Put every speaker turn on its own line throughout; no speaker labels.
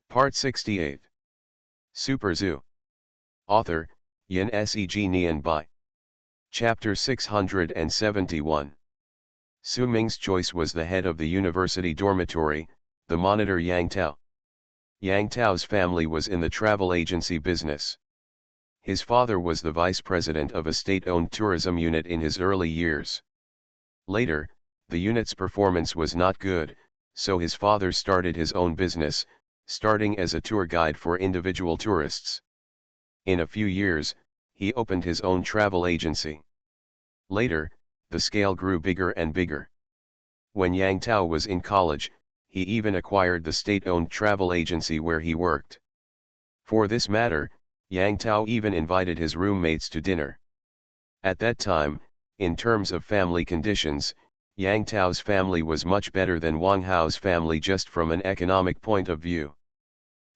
Part 68. Super Zoo. Author, Yin Seg Nian Bai. Chapter 671. Su Ming's choice was the head of the university dormitory, the monitor Yang Tao. Yang Tao's family was in the travel agency business. His father was the vice president of a state-owned tourism unit in his early years. Later, the unit's performance was not good, so his father started his own business, starting as a tour guide for individual tourists. In a few years, he opened his own travel agency. Later, the scale grew bigger and bigger. When Yang Tao was in college, he even acquired the state-owned travel agency where he worked. For this matter, Yang Tao even invited his roommates to dinner. At that time, in terms of family conditions, Yang Tao's family was much better than Wang Hao's family just from an economic point of view.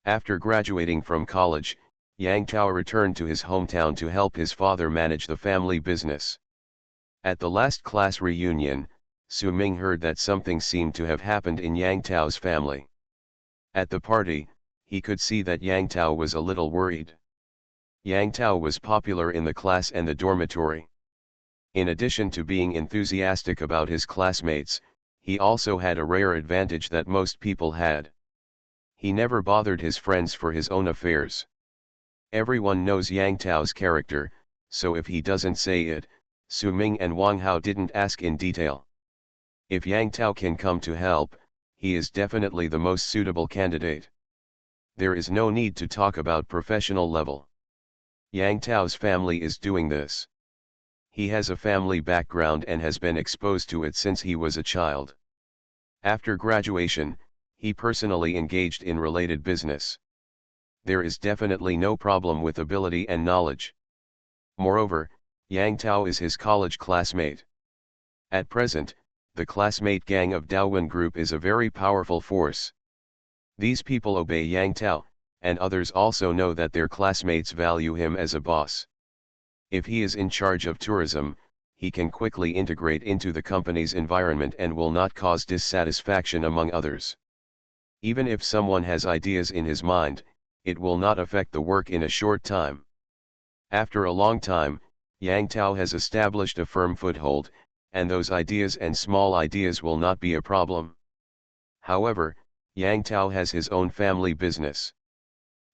After graduating from college, Yang Tao returned to his hometown to help his father manage the family business. At the last class reunion, Su Ming heard that something seemed to have happened in Yang Tao's family. At the party, he could see that Yang Tao was a little worried. Yang Tao was popular in the class and the dormitory. In addition to being enthusiastic about his classmates, he also had a rare advantage that most people had. He never bothered his friends for his own affairs. Everyone knows Yang Tao's character, so if he doesn't say it, Su Ming and Wang Hao didn't ask in detail. If Yang Tao can come to help, he is definitely the most suitable candidate. There is no need to talk about professional level. Yang Tao's family is doing this. He has a family background and has been exposed to it since he was a child. After graduation, he personally engaged in related business. There is definitely no problem with ability and knowledge. Moreover, Yang Tao is his college classmate. At present, the classmate gang of Daowen Group is a very powerful force. These people obey Yang Tao, and others also know that their classmates value him as a boss. If he is in charge of tourism, he can quickly integrate into the company's environment and will not cause dissatisfaction among others. Even if someone has ideas in his mind, it will not affect the work in a short time. After a long time, Yang Tao has established a firm foothold, and those ideas and small ideas will not be a problem. However, Yang Tao has his own family business.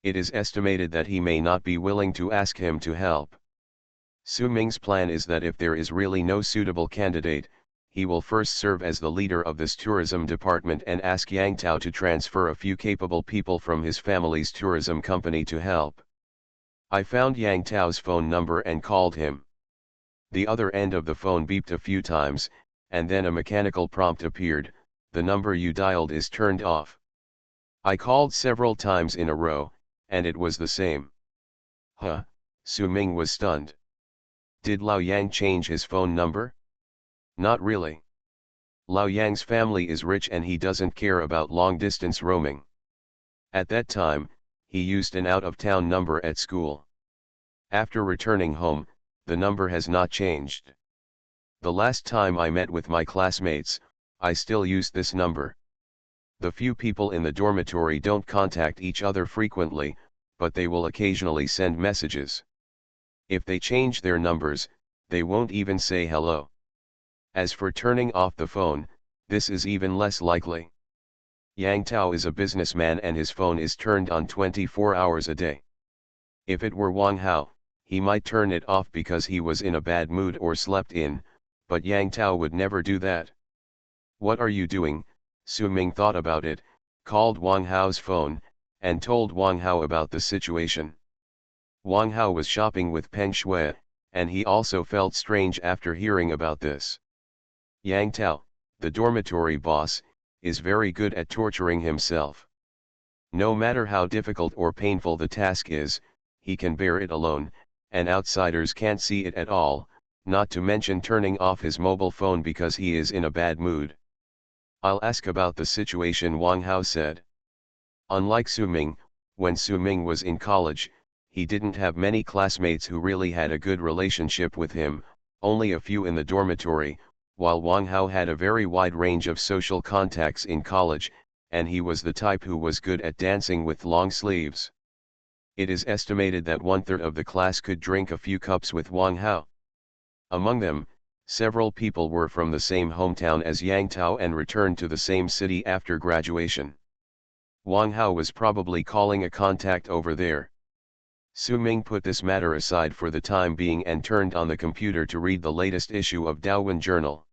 It is estimated that he may not be willing to ask him to help. Su Ming's plan is that if there is really no suitable candidate, he will first serve as the leader of this tourism department and ask Yang Tao to transfer a few capable people from his family's tourism company to help. I found Yang Tao's phone number and called him. The other end of the phone beeped a few times, and then a mechanical prompt appeared: "The number you dialed is turned off." I called several times in a row, and it was the same. Huh, Su Ming was stunned. Did Lao Yang change his phone number? Not really. Lao Yang's family is rich and he doesn't care about long-distance roaming. At that time, he used an out-of-town number at school. After returning home, the number has not changed. The last time I met with my classmates, I still used this number. The few people in the dormitory don't contact each other frequently, but they will occasionally send messages. If they change their numbers, they won't even say hello. As for turning off the phone, this is even less likely. Yang Tao is a businessman and his phone is turned on 24 hours a day. If it were Wang Hao, he might turn it off because he was in a bad mood or slept in, but Yang Tao would never do that. What are you doing? Su Ming thought about it, called Wang Hao's phone, and told Wang Hao about the situation. Wang Hao was shopping with Peng Shui, and he also felt strange after hearing about this. Yang Tao, the dormitory boss, is very good at torturing himself. No matter how difficult or painful the task is, he can bear it alone, and outsiders can't see it at all, not to mention turning off his mobile phone because he is in a bad mood. I'll ask about the situation, Wang Hao said. Unlike Su Ming, when Su Ming was in college, he didn't have many classmates who really had a good relationship with him, only a few in the dormitory, while Wang Hao had a very wide range of social contacts in college, and he was the type who was good at dancing with long sleeves. It is estimated that 1/3 of the class could drink a few cups with Wang Hao. Among them, several people were from the same hometown as Yang Tao and returned to the same city after graduation. Wang Hao was probably calling a contact over there. Su Ming put this matter aside for the time being and turned on the computer to read the latest issue of Daowin Journal.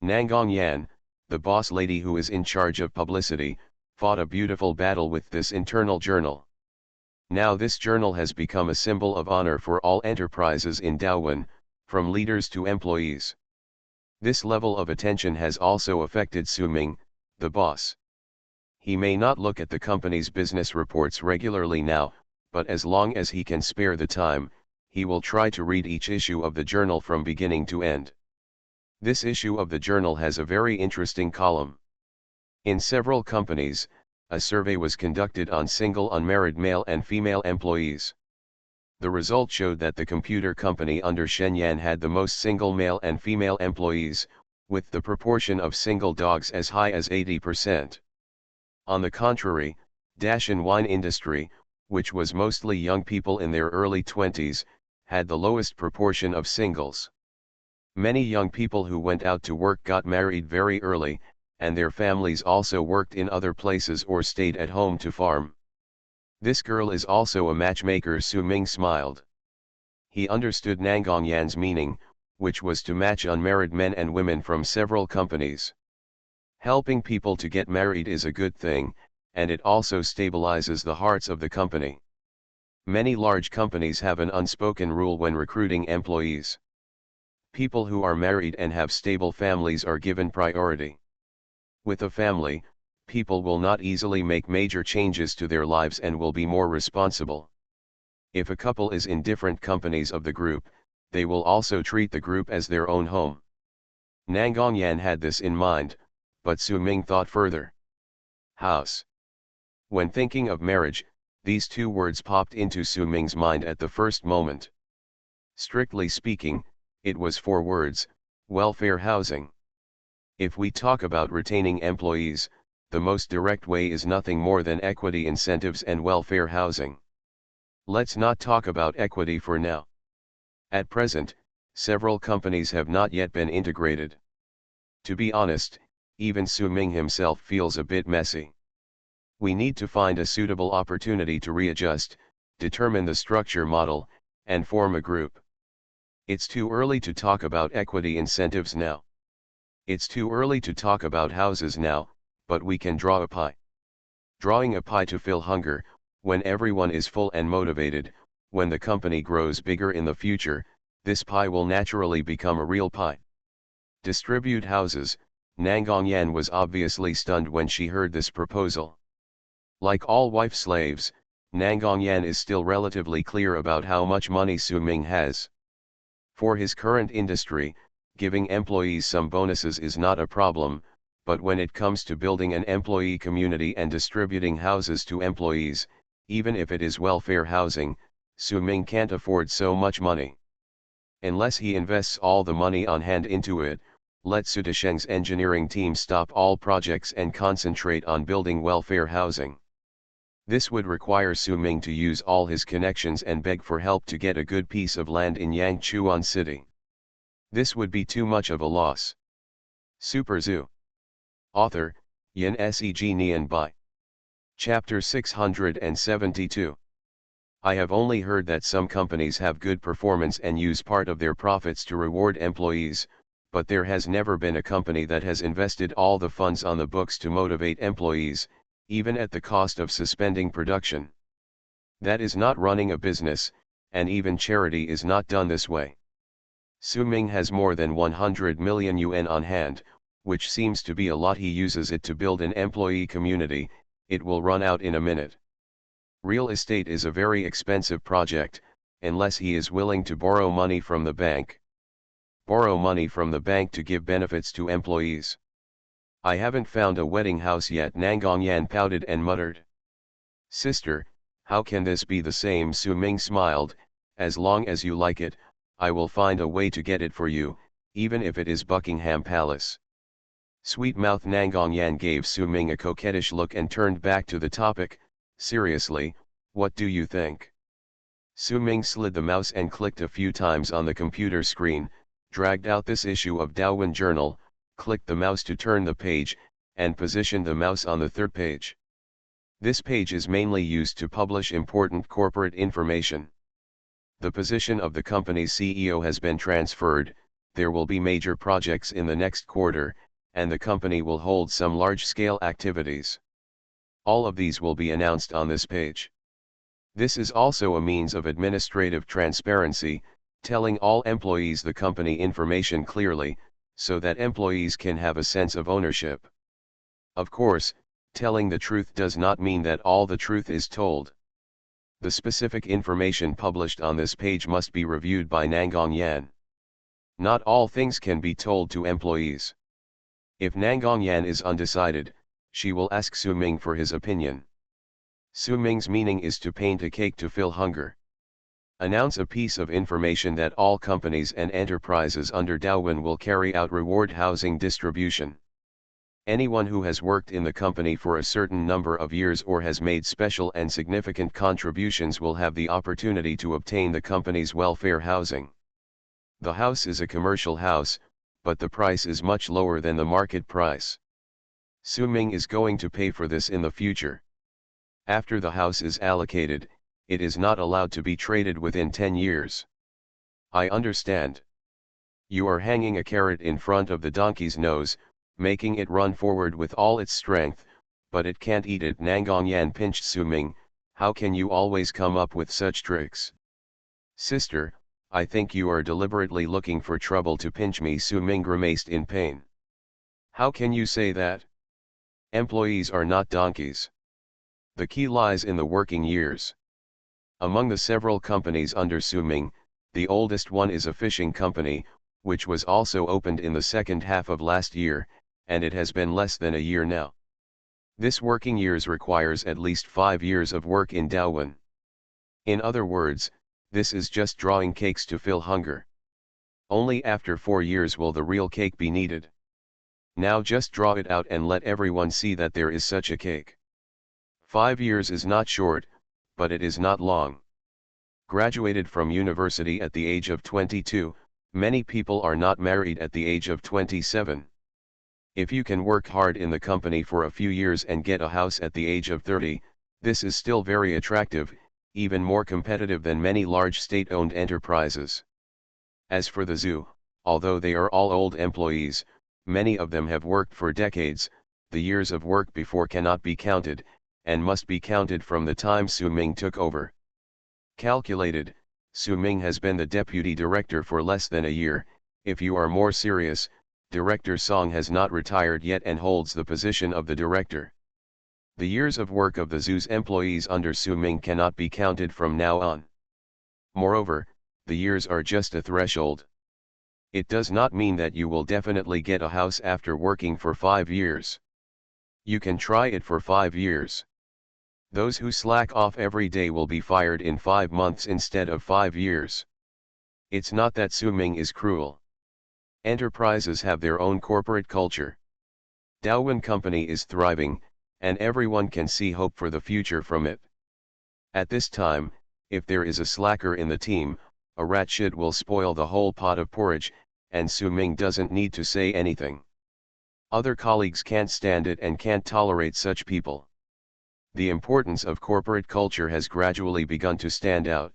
Nangong Yan, the boss lady who is in charge of publicity, fought a beautiful battle with this internal journal. Now this journal has become a symbol of honor for all enterprises in Daowin, from leaders to employees. This level of attention has also affected Su Ming, the boss. He may not look at the company's business reports regularly now, but as long as he can spare the time, he will try to read each issue of the journal from beginning to end. This issue of the journal has a very interesting column. In several companies, a survey was conducted on single unmarried male and female employees. The result showed that the computer company under Shen Yan had the most single male and female employees, with the proportion of single dogs as high as 80%. On the contrary, Dashan wine industry, which was mostly young people in their early 20s, had the lowest proportion of singles. Many young people who went out to work got married very early, and their families also worked in other places or stayed at home to farm. This girl is also a matchmaker. Su Ming smiled. He understood Nangong Yan's meaning, which was to match unmarried men and women from several companies. Helping people to get married is a good thing, and it also stabilizes the hearts of the company. Many large companies have an unspoken rule when recruiting employees. People who are married and have stable families are given priority. With a family, people will not easily make major changes to their lives and will be more responsible. If a couple is in different companies of the group, they will also treat the group as their own home. Nangong Yan had this in mind, but Su Ming thought further. House. When thinking of marriage, these two words popped into Su Ming's mind at the first moment. Strictly speaking, it was 4 words: welfare housing. If we talk about retaining employees, the most direct way is nothing more than equity incentives and welfare housing. Let's not talk about equity for now. At present, several companies have not yet been integrated. To be honest, even Su Ming himself feels a bit messy. We need to find a suitable opportunity to readjust, determine the structure model, and form a group. It's too early to talk about equity incentives now. It's too early to talk about houses now, but we can draw a pie. Drawing a pie to fill hunger, when everyone is full and motivated, when the company grows bigger in the future, this pie will naturally become a real pie. Distribute houses. Nangong Yan was obviously stunned when she heard this proposal. Like all wife slaves, Nangong Yan is still relatively clear about how much money Su Ming has. For his current industry, giving employees some bonuses is not a problem, but when it comes to building an employee community and distributing houses to employees, even if it is welfare housing, Su Ming can't afford so much money. Unless he invests all the money on hand into it, let Su Desheng's engineering team stop all projects and concentrate on building welfare housing. This would require Su Ming to use all his connections and beg for help to get a good piece of land in Yangchuan City. This would be too much of a loss. Super Zoo. Author, Yin Seg Nian Bai. Chapter 672. I have only heard that some companies have good performance and use part of their profits to reward employees, but there has never been a company that has invested all the funds on the books to motivate employees, even at the cost of suspending production. That is not running a business, and even charity is not done this way. Su Ming has more than 100 million yuan on hand, which seems to be a lot. He uses it to build an employee community. It will run out in a minute. Real estate is a very expensive project, unless he is willing to borrow money from the bank. Borrow money from the bank to give benefits to employees. I haven't found a wedding house yet. Nangong Yan pouted and muttered. Sister, how can this be the same? Su Ming smiled. As long as you like it, I will find a way to get it for you, even if it is Buckingham Palace. Sweet-mouthed Nangongyan gave Su Ming a coquettish look and turned back to the topic. Seriously, what do you think? Su Ming slid the mouse and clicked a few times on the computer screen, dragged out this issue of Daowin Journal, clicked the mouse to turn the page, and positioned the mouse on the third page. This page is mainly used to publish important corporate information. The position of the company's CEO has been transferred, there will be major projects in the next quarter, and the company will hold some large-scale activities. All of these will be announced on this page. This is also a means of administrative transparency, telling all employees the company information clearly, so that employees can have a sense of ownership. Of course, telling the truth does not mean that all the truth is told. The specific information published on this page must be reviewed by Nangongyan. Not all things can be told to employees. If Nangongyan is undecided, she will ask Su Ming for his opinion. Su Ming's meaning is to paint a cake to fill hunger. Announce a piece of information that all companies and enterprises under Daowin will carry out reward housing distribution. Anyone who has worked in the company for a certain number of years or has made special and significant contributions will have the opportunity to obtain the company's welfare housing. The house is a commercial house, but the price is much lower than the market price. Su Ming is going to pay for this in the future. After the house is allocated, it is not allowed to be traded within 10 years. I understand. You are hanging a carrot in front of the donkey's nose, making it run forward with all its strength, but it can't eat it. Nangongyan pinched Su Ming. How can you always come up with such tricks? Sister, I think you are deliberately looking for trouble to pinch me. Su Ming grimaced in pain. How can you say that? Employees are not donkeys. The key lies in the working years. Among the several companies under Su Ming, the oldest one is a fishing company, which was also opened in the second half of last year, and it has been less than a year now. This working years requires at least 5 years of work in Daowin. In other words, this is just drawing cakes to fill hunger. Only after 4 years will the real cake be needed. Now just draw it out and let everyone see that there is such a cake. 5 years is not short, but it is not long. Graduated from university at the age of 22, many people are not married at the age of 27. If you can work hard in the company for a few years and get a house at the age of 30, this is still very attractive, even more competitive than many large state-owned enterprises. As for the zoo, although they are all old employees, many of them have worked for decades. The years of work before cannot be counted, and must be counted from the time Su Ming took over. Calculated, Su Ming has been the deputy director for less than a year. If you are more serious, Director Song has not retired yet and holds the position of the director. The years of work of the zoo's employees under Su Ming cannot be counted from now on. Moreover, the years are just a threshold. It does not mean that you will definitely get a house after working for 5 years. You can try it for 5 years. Those who slack off every day will be fired in 5 months instead of 5 years. It's not that Su Ming is cruel. Enterprises have their own corporate culture. Daowin Company is thriving, and everyone can see hope for the future from it. At this time, if there is a slacker in the team, a rat shit will spoil the whole pot of porridge, and Su Ming doesn't need to say anything. Other colleagues can't stand it and can't tolerate such people. The importance of corporate culture has gradually begun to stand out.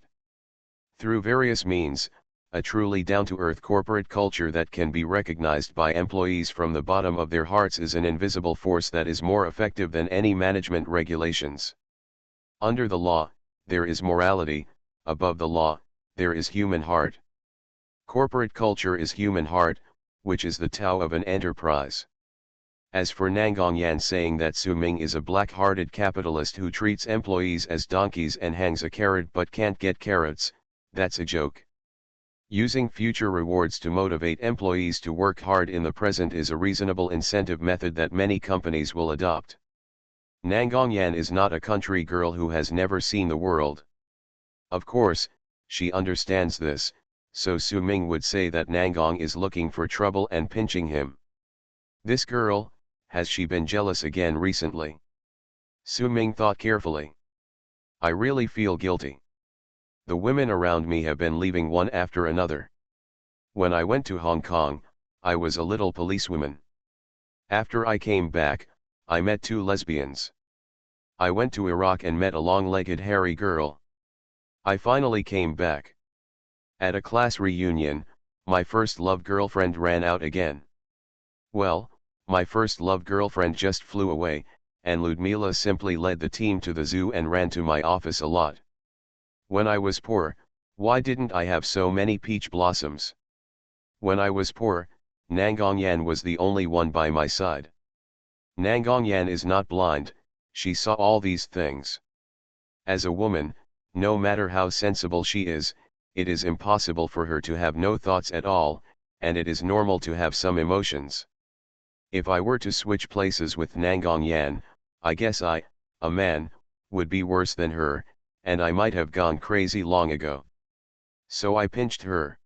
Through various means, a truly down-to-earth corporate culture that can be recognized by employees from the bottom of their hearts is an invisible force that is more effective than any management regulations. Under the law, there is morality; above the law, there is human heart. Corporate culture is human heart, which is the Tao of an enterprise. As for Nangongyan saying that Su Ming is a black-hearted capitalist who treats employees as donkeys and hangs a carrot but can't get carrots, that's a joke. Using future rewards to motivate employees to work hard in the present is a reasonable incentive method that many companies will adopt. Nangongyan is not a country girl who has never seen the world. Of course, she understands this, so Su Ming would say that Nangong is looking for trouble and pinching him. This girl, has she been jealous again recently? Su Ming thought carefully. I really feel guilty. The women around me have been leaving one after another. When I went to Hong Kong, I was a little policewoman. After I came back, I met two lesbians. I went to Iraq and met a long-legged hairy girl. I finally came back. At a class reunion, my first love girlfriend ran out again. Well, my first love girlfriend just flew away, and Ludmila simply led the team to the zoo and ran to my office a lot. When I was poor, why didn't I have so many peach blossoms? When I was poor, Nangongyan was the only one by my side. Nangongyan is not blind, she saw all these things. As a woman, no matter how sensible she is, it is impossible for her to have no thoughts at all, and it is normal to have some emotions. If I were to switch places with Nangongyan, I guess I, a man, would be worse than her, and I might have gone crazy long ago. So I pinched her.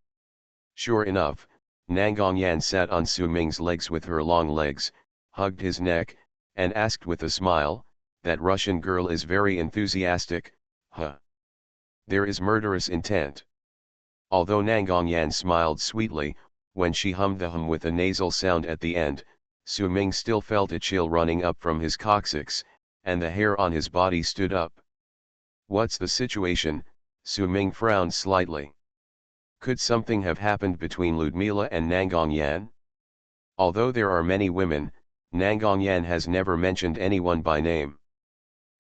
Sure enough, Nangongyan sat on Su Ming's legs with her long legs, hugged his neck, and asked with a smile, "That Russian girl is very enthusiastic, huh? There is murderous intent." Although Nangongyan smiled sweetly, when she hummed the hum with a nasal sound at the end, Su Ming still felt a chill running up from his coccyx, and the hair on his body stood up. "What's the situation?" Su Ming frowned slightly. Could something have happened between Ludmila and Nangongyan? Although there are many women, Nangongyan has never mentioned anyone by name.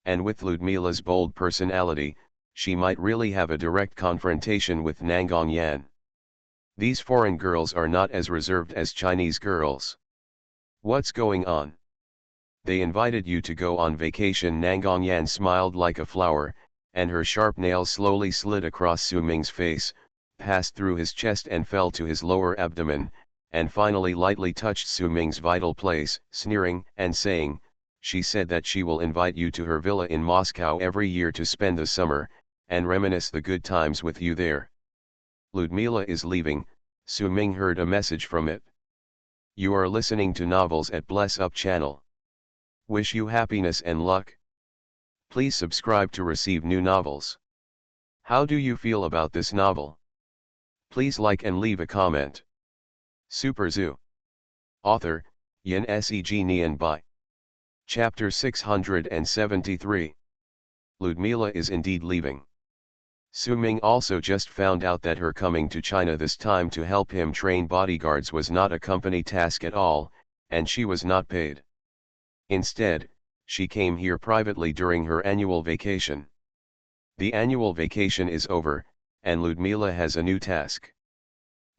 And with Ludmila's bold personality, she might really have a direct confrontation with Nangongyan. These foreign girls are not as reserved as Chinese girls. What's going on? They invited you to go on vacation. Nangongyan smiled like a flower, and her sharp nails slowly slid across Su Ming's face, passed through his chest and fell to his lower abdomen, and finally lightly touched Su Ming's vital place, sneering and saying, "She said that she will invite you to her villa in Moscow every year to spend the summer, and reminisce the good times with you there." Ludmila is leaving, Su Ming heard a message from it. You are listening to Novels at Bless Up channel. Wish you happiness and luck. Please subscribe to receive new novels. How do you feel about this novel? Please like and leave a comment. Super Zoo. Author, Yin Seg Nian Bai. Chapter 673. Ludmila is indeed leaving. Su Ming also just found out that her coming to China this time to help him train bodyguards was not a company task at all, and she was not paid. Instead, she came here privately during her annual vacation. The annual vacation is over, and Ludmila has a new task.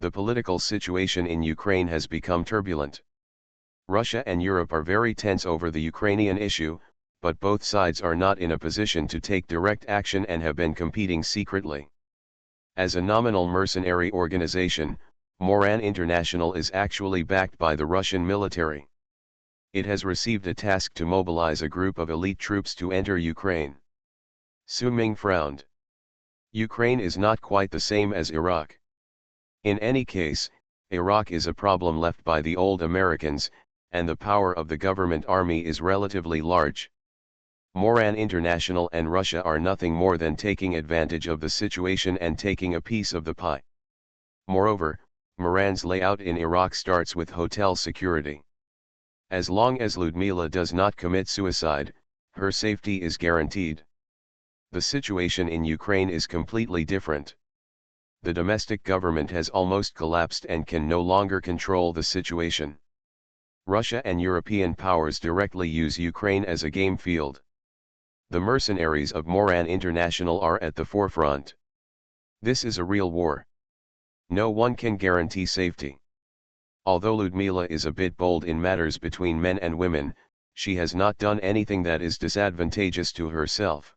The political situation in Ukraine has become turbulent. Russia and Europe are very tense over the Ukrainian issue, but both sides are not in a position to take direct action and have been competing secretly. As a nominal mercenary organization, Moran International is actually backed by the Russian military. It has received a task to mobilize a group of elite troops to enter Ukraine. Su Ming frowned. Ukraine is not quite the same as Iraq. In any case, Iraq is a problem left by the old Americans, and the power of the government army is relatively large. Moran International and Russia are nothing more than taking advantage of the situation and taking a piece of the pie. Moreover, Moran's layout in Iraq starts with hotel security. As long as Ludmila does not commit suicide, her safety is guaranteed. The situation in Ukraine is completely different. The domestic government has almost collapsed and can no longer control the situation. Russia and European powers directly use Ukraine as a game field. The mercenaries of Moran International are at the forefront. This is a real war. No one can guarantee safety. Although Ludmila is a bit bold in matters between men and women, she has not done anything that is disadvantageous to herself.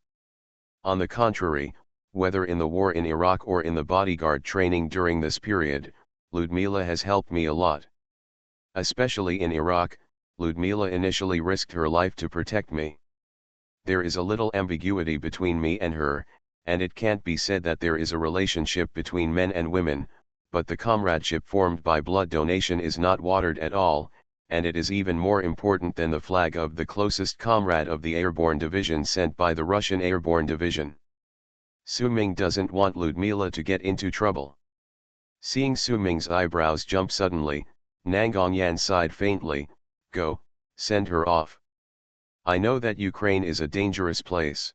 On the contrary, whether in the war in Iraq or in the bodyguard training during this period, Ludmila has helped me a lot. Especially in Iraq, Ludmila initially risked her life to protect me. There is a little ambiguity between me and her, and it can't be said that there is a relationship between men and women, but the comradeship formed by blood donation is not watered at all, and it is even more important than the flag of the closest comrade of the airborne division sent by the Russian airborne division. Su Ming doesn't want Ludmila to get into trouble. Seeing Su Ming's eyebrows jump suddenly, Nangongyan sighed faintly, "Go, send her off. I know that Ukraine is a dangerous place."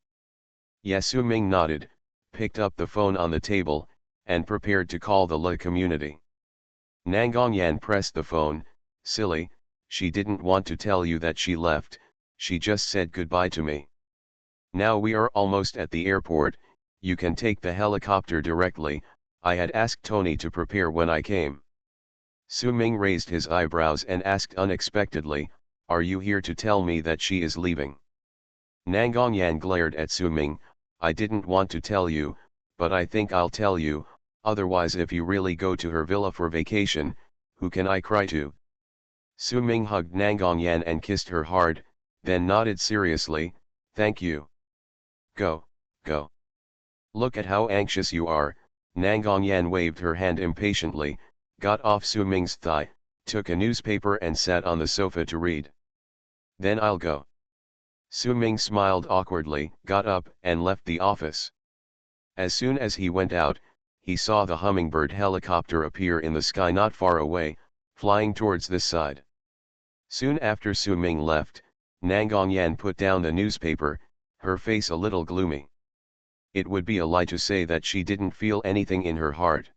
Su Ming nodded, picked up the phone on the table, and prepared to call the La community. Nangongyan pressed the phone. "Silly, she didn't want to tell you that she left, she just said goodbye to me. Now we are almost at the airport, you can take the helicopter directly, I had asked Tony to prepare when I came." Su Ming raised his eyebrows and asked unexpectedly, "Are you here to tell me that she is leaving?" Nangongyan glared at Su Ming. "I didn't want to tell you, but I think I'll tell you, otherwise if you really go to her villa for vacation, who can I cry to?" Su Ming hugged Nangongyan and kissed her hard, then nodded seriously, "Thank you. Go, go. Look at how anxious you are." Nangongyan waved her hand impatiently, got off Su Ming's thigh, took a newspaper and sat on the sofa to read. "Then I'll go." Su Ming smiled awkwardly, got up and left the office. As soon as he went out, he saw the hummingbird helicopter appear in the sky not far away, flying towards this side. Soon after Su Ming left, Nangongyan put down the newspaper, her face a little gloomy. It would be a lie to say that she didn't feel anything in her heart.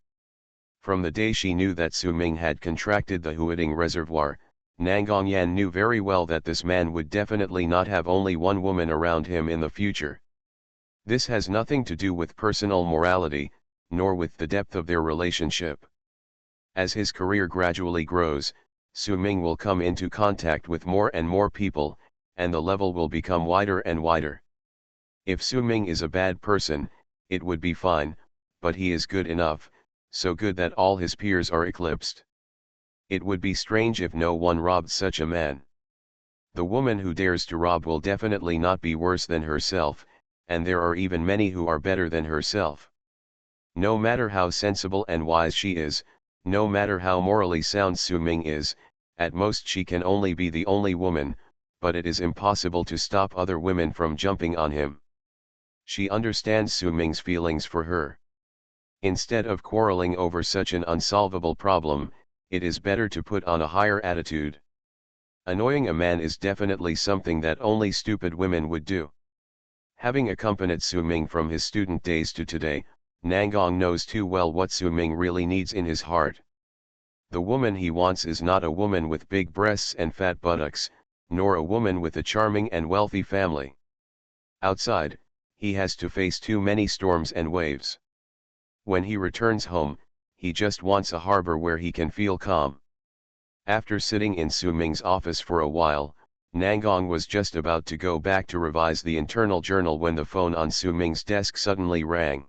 From the day she knew that Su Ming had contracted the Huading reservoir, Nangongyan knew very well that this man would definitely not have only one woman around him in the future. This has nothing to do with personal morality, nor with the depth of their relationship. As his career gradually grows, Su Ming will come into contact with more and more people, and the level will become wider and wider. If Su Ming is a bad person, it would be fine, but he is good enough, so good that all his peers are eclipsed. It would be strange if no one robbed such a man. The woman who dares to rob will definitely not be worse than herself, and there are even many who are better than herself. No matter how sensible and wise she is, no matter how morally sound Su Ming is, at most she can only be the only woman, but it is impossible to stop other women from jumping on him. She understands Su Ming's feelings for her. Instead of quarreling over such an unsolvable problem, it is better to put on a higher attitude. Annoying a man is definitely something that only stupid women would do. Having accompanied Su Ming from his student days to today, Nangong knows too well what Su Ming really needs in his heart. The woman he wants is not a woman with big breasts and fat buttocks, nor a woman with a charming and wealthy family. Outside, he has to face too many storms and waves. When he returns home, he just wants a harbor where he can feel calm. After sitting in Su Ming's office for a while, Nangong was just about to go back to revise the internal journal when the phone on Su Ming's desk suddenly rang.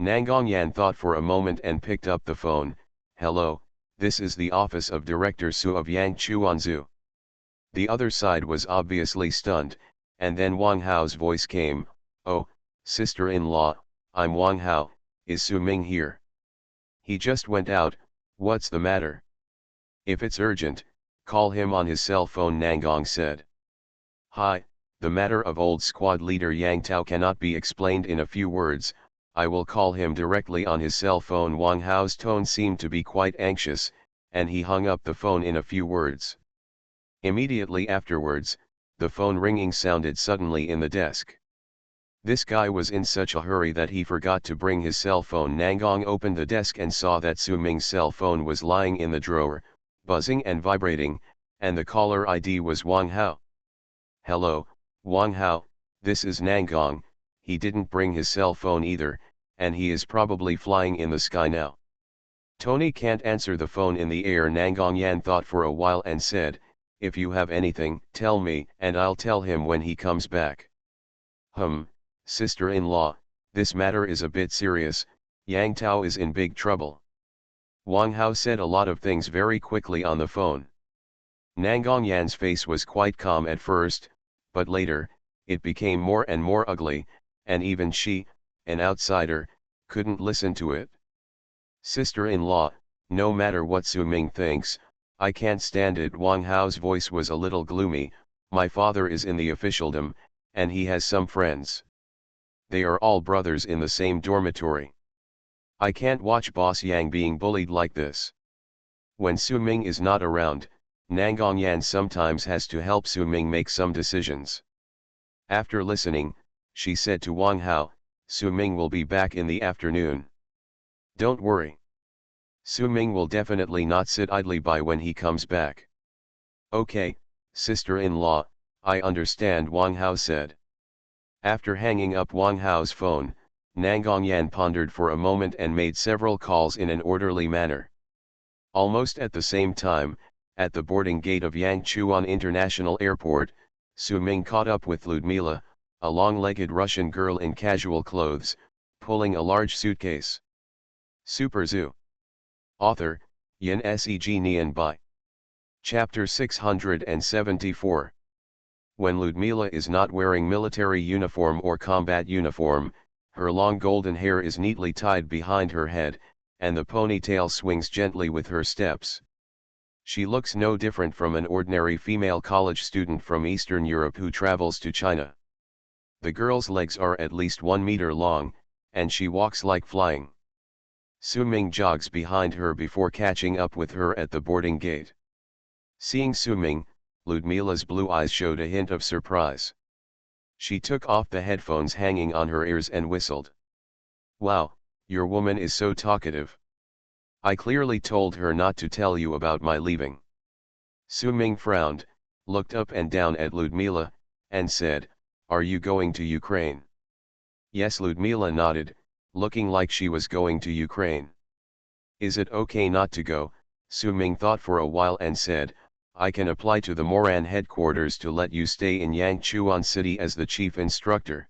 Nangongyan thought for a moment and picked up the phone. "Hello, this is the office of Director Su of Yang Chuanzu." The other side was obviously stunned, and then Wang Hao's voice came, "Oh, sister-in-law, I'm Wang Hao, is Su Ming here?" "He just went out, what's the matter?" "If it's urgent, call him on his cell phone," Nangong said. "Hi, the matter of old squad leader Yang Tao cannot be explained in a few words, I will call him directly on his cell phone." Wang Hao's tone seemed to be quite anxious, and he hung up the phone in a few words. Immediately afterwards, the phone ringing sounded suddenly in the desk. This guy was in such a hurry that he forgot to bring his cell phone. Nangong opened the desk and saw that Su Ming's cell phone was lying in the drawer, buzzing and vibrating, and the caller ID was Wang Hao. "Hello, Wang Hao, this is Nangong." He didn't bring his cell phone either, and he is probably flying in the sky now. "Tony can't answer the phone in the air." Nangongyan thought for a while and said, "If you have anything, tell me, and I'll tell him when he comes back." Sister-in-law, this matter is a bit serious, Yang Tao is in big trouble." Wang Hao said a lot of things very quickly on the phone. Nangongyan's face was quite calm at first, but later, it became more and more ugly, and even she, an outsider, couldn't listen to it. "Sister-in-law, no matter what Su Ming thinks, I can't stand it. Wang Hao's voice was a little gloomy. My father is in the officialdom, and he has some friends. They are all brothers in the same dormitory. I can't watch Boss Yang being bullied like this. When Su Ming is not around, Nangongyan sometimes has to help Su Ming make some decisions. After listening, she said to Wang Hao, Su Ming will be back in the afternoon. Don't worry. Su Ming will definitely not sit idly by when he comes back. Okay, sister-in-law, I understand, Wang Hao said. After hanging up Wang Hao's phone, Nangongyan pondered for a moment and made several calls in an orderly manner. Almost at the same time, at the boarding gate of Yangchuan International Airport, Su Ming caught up with Ludmila, a long-legged Russian girl in casual clothes, pulling a large suitcase. Super Zoo. Author, Yin Seg Nian Bai. Chapter 674. When Ludmila is not wearing military uniform or combat uniform, her long golden hair is neatly tied behind her head, and the ponytail swings gently with her steps. She looks no different from an ordinary female college student from Eastern Europe who travels to China. The girl's legs are at least 1 meter long, and she walks like flying. Su Ming jogs behind her before catching up with her at the boarding gate. Seeing Su Ming, Ludmila's blue eyes showed a hint of surprise. She took off the headphones hanging on her ears and whistled. Wow, your woman is so talkative. I clearly told her not to tell you about my leaving. Su Ming frowned, looked up and down at Ludmila, and said, Are you going to Ukraine? Yes, Ludmila nodded, looking like she was going to Ukraine. Is it okay not to go? Su Ming thought for a while and said, I can apply to the Moran headquarters to let you stay in Yangchuan City as the chief instructor.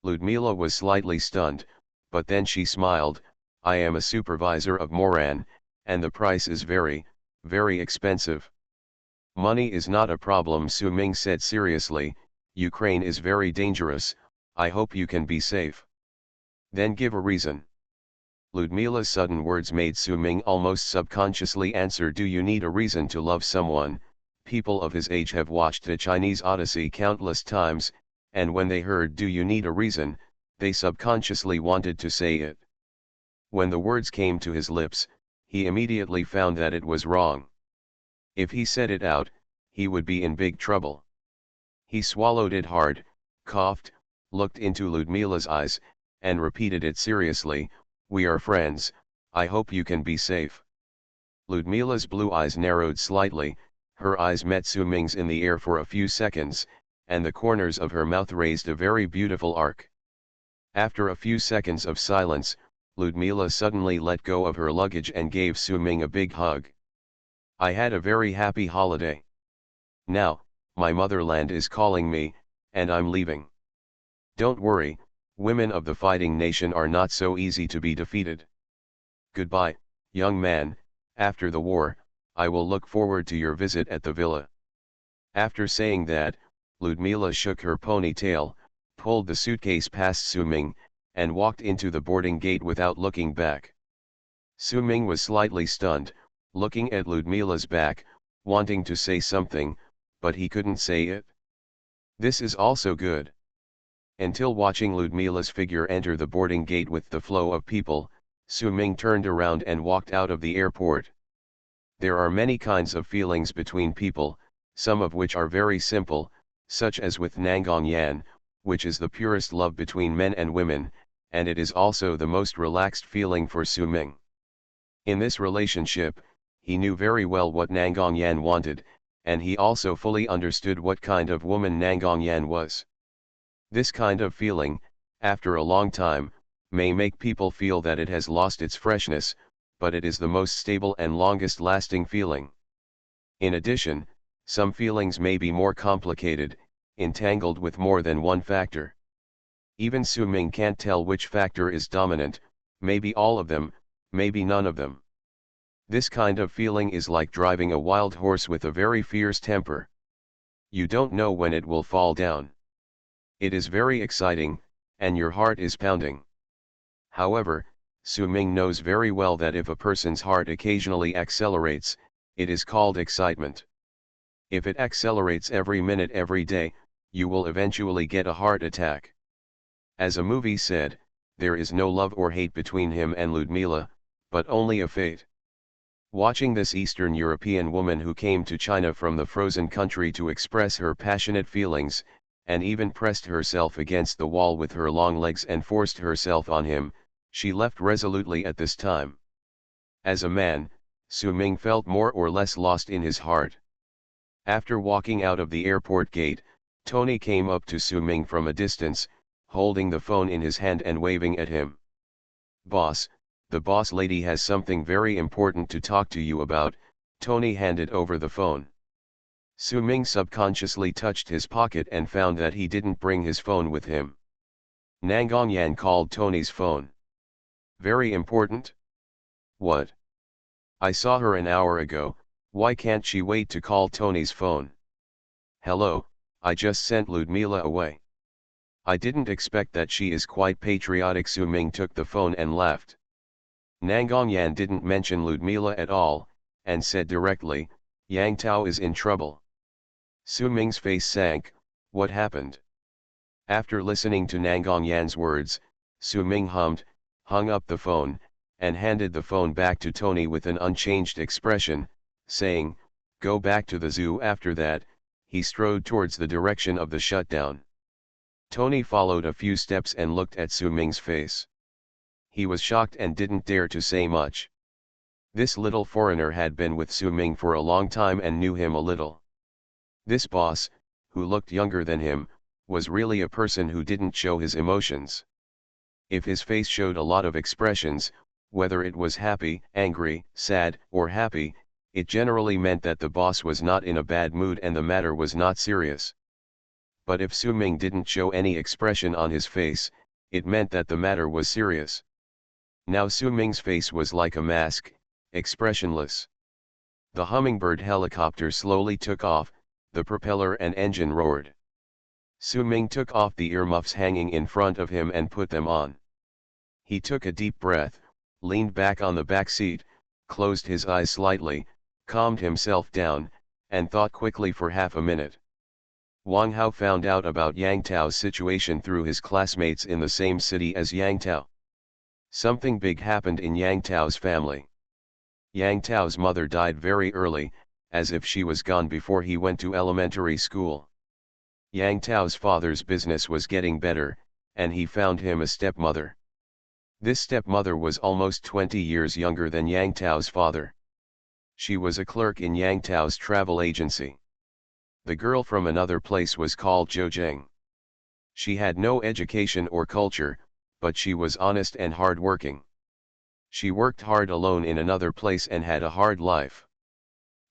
Ludmila was slightly stunned, but then she smiled. I am a supervisor of Moran, and the price is very, very expensive. Money is not a problem, Su Ming said seriously. Ukraine is very dangerous, I hope you can be safe. Then give a reason. Ludmila's sudden words made Su Ming almost subconsciously answer, do you need a reason to love someone? People of his age have watched the Chinese Odyssey countless times, and when they heard do you need a reason, they subconsciously wanted to say it. When the words came to his lips, he immediately found that it was wrong. If he said it out, he would be in big trouble. He swallowed it hard, coughed, looked into Ludmila's eyes, and repeated it seriously, we are friends, I hope you can be safe. Ludmila's blue eyes narrowed slightly, her eyes met Su Ming's in the air for a few seconds, and the corners of her mouth raised a very beautiful arc. After a few seconds of silence, Ludmila suddenly let go of her luggage and gave Su Ming a big hug. I had a very happy holiday. Now, my motherland is calling me, and I'm leaving. Don't worry, women of the fighting nation are not so easy to be defeated. Goodbye, young man, after the war, I will look forward to your visit at the villa. After saying that, Ludmila shook her ponytail, pulled the suitcase past Su Ming, and walked into the boarding gate without looking back. Su Ming was slightly stunned, looking at Ludmila's back, wanting to say something, but he couldn't say it. This is also good. Until watching Ludmila's figure enter the boarding gate with the flow of people, Su Ming turned around and walked out of the airport. There are many kinds of feelings between people, some of which are very simple, such as with Nangongyan, which is the purest love between men and women, and it is also the most relaxed feeling for Su Ming. In this relationship, he knew very well what Nangongyan wanted, and he also fully understood what kind of woman Nangongyan was. This kind of feeling, after a long time, may make people feel that it has lost its freshness, but it is the most stable and longest lasting feeling. In addition, some feelings may be more complicated, entangled with more than one factor. Even Su Ming can't tell which factor is dominant, maybe all of them, maybe none of them. This kind of feeling is like driving a wild horse with a very fierce temper. You don't know when it will fall down. It is very exciting, and your heart is pounding. However, Su Ming knows very well that if a person's heart occasionally accelerates, It is called excitement. If it accelerates every minute every day, you will eventually get a heart attack. As a movie said, there is no love or hate between him and Ludmila, but only a fate. Watching this Eastern European woman who came to China from the frozen country to express her passionate feelings, and even pressed herself against the wall with her long legs and forced herself on him, she left resolutely at this time. As a man, Su Ming felt more or less lost in his heart. After walking out of the airport gate, Tony came up to Su Ming from a distance, holding the phone in his hand and waving at him. "Boss, the boss lady has something very important to talk to you about." Tony handed over the phone. Su Ming subconsciously touched his pocket and found that he didn't bring his phone with him. Nangongyan called Tony's phone. "Very important? What? I saw her an hour ago, why can't she wait to call Tony's phone?" "Hello, I just sent Ludmila away. I didn't expect that. She is quite patriotic." Su Ming took the phone and left. Nangongyan didn't mention Ludmila at all, and said directly, "Yang Tao is in trouble." Su Ming's face sank. What happened? After listening to Nangongyan's words, Su Ming hung up the phone, and handed the phone back to Tony with an unchanged expression, saying, "Go back to the zoo." After that, he strode towards the direction of the shutdown. Tony followed a few steps and looked at Su Ming's face. He was shocked and didn't dare to say much. This little foreigner had been with Su Ming for a long time and knew him a little. This boss, who looked younger than him, was really a person who didn't show his emotions. If his face showed a lot of expressions, whether it was happy, angry, sad, or happy, it generally meant that the boss was not in a bad mood and the matter was not serious. But if Su Ming didn't show any expression on his face, it meant that the matter was serious. Now Su Ming's face was like a mask, expressionless. The hummingbird helicopter slowly took off, the propeller and engine roared. Su Ming took off the earmuffs hanging in front of him and put them on. He took a deep breath, leaned back on the back seat, closed his eyes slightly, calmed himself down, and thought quickly for half a minute. Wang Hao found out about Yang Tao's situation through his classmates in the same city as Yang Tao. Something big happened in Yang Tao's family. Yang Tao's mother died very early, as if she was gone before he went to elementary school. Yang Tao's father's business was getting better, and he found him a stepmother. This stepmother was almost 20 years younger than Yang Tao's father. She was a clerk in Yang Tao's travel agency. The girl from another place was called Zhou Jing. She had no education or culture, but she was honest and hard-working. She worked hard alone in another place and had a hard life.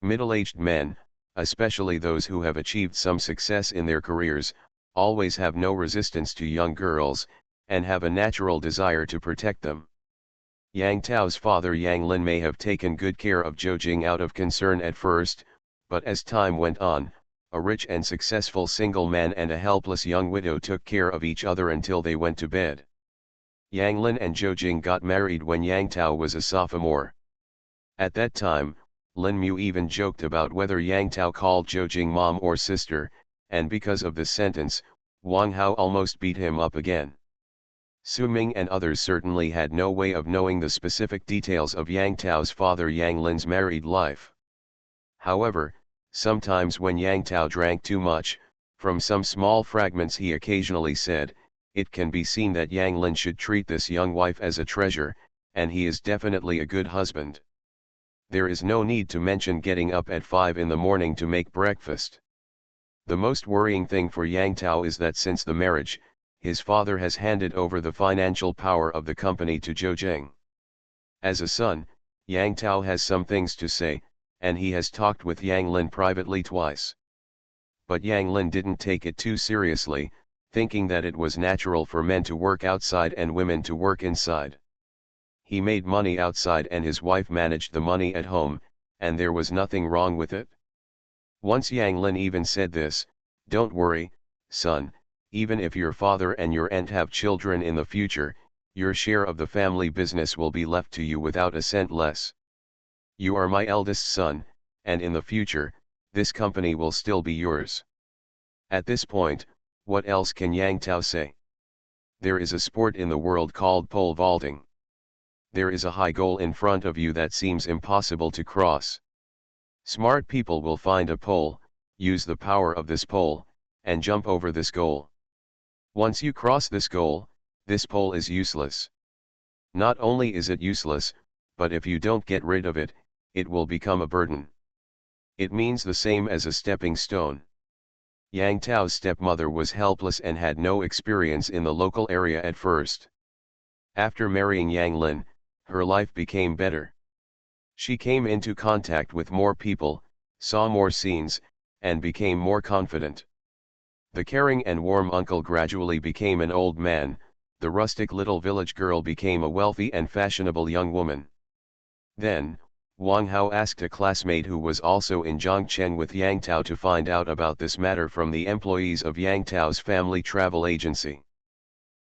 Middle-aged men, especially those who have achieved some success in their careers, always have no resistance to young girls, and have a natural desire to protect them. Yang Tao's father Yang Lin may have taken good care of Zhou Jing out of concern at first, but as time went on, a rich and successful single man and a helpless young widow took care of each other until they went to bed. Yang Lin and Zhou Jing got married when Yang Tao was a sophomore. At that time, Lin Mu even joked about whether Yang Tao called Zhou Jing mom or sister, and because of this sentence, Wang Hao almost beat him up again. Su Ming and others certainly had no way of knowing the specific details of Yang Tao's father Yang Lin's married life. However, sometimes when Yang Tao drank too much, from some small fragments he occasionally said, "It can be seen that Yang Lin should treat this young wife as a treasure, and he is definitely a good husband. There is no need to mention getting up at 5 in the morning to make breakfast." The most worrying thing for Yang Tao is that since the marriage, his father has handed over the financial power of the company to Zhou Jing. As a son, Yang Tao has some things to say, and he has talked with Yang Lin privately twice. But Yang Lin didn't take it too seriously, thinking that it was natural for men to work outside and women to work inside. He made money outside and his wife managed the money at home, and there was nothing wrong with it. Once Yang Lin even said this, "Don't worry, son, even if your father and your aunt have children in the future, your share of the family business will be left to you without a cent less. You are my eldest son, and in the future, this company will still be yours. At this point, what else can Yang Tao say? There is a sport in the world called pole vaulting. There is a high goal in front of you that seems impossible to cross. Smart people will find a pole, use the power of this pole, and jump over this goal. Once you cross this goal, this pole is useless. Not only is it useless, but if you don't get rid of it, it will become a burden. It means the same as a stepping stone. Yang Tao's stepmother was helpless and had no experience in the local area at first. After marrying Yang Lin, her life became better. She came into contact with more people, saw more scenes, and became more confident. The caring and warm uncle gradually became an old man, the rustic little village girl became a wealthy and fashionable young woman. Then, Wang Hao asked a classmate who was also in Zhongchen with Yang Tao to find out about this matter from the employees of Yang Tao's family travel agency.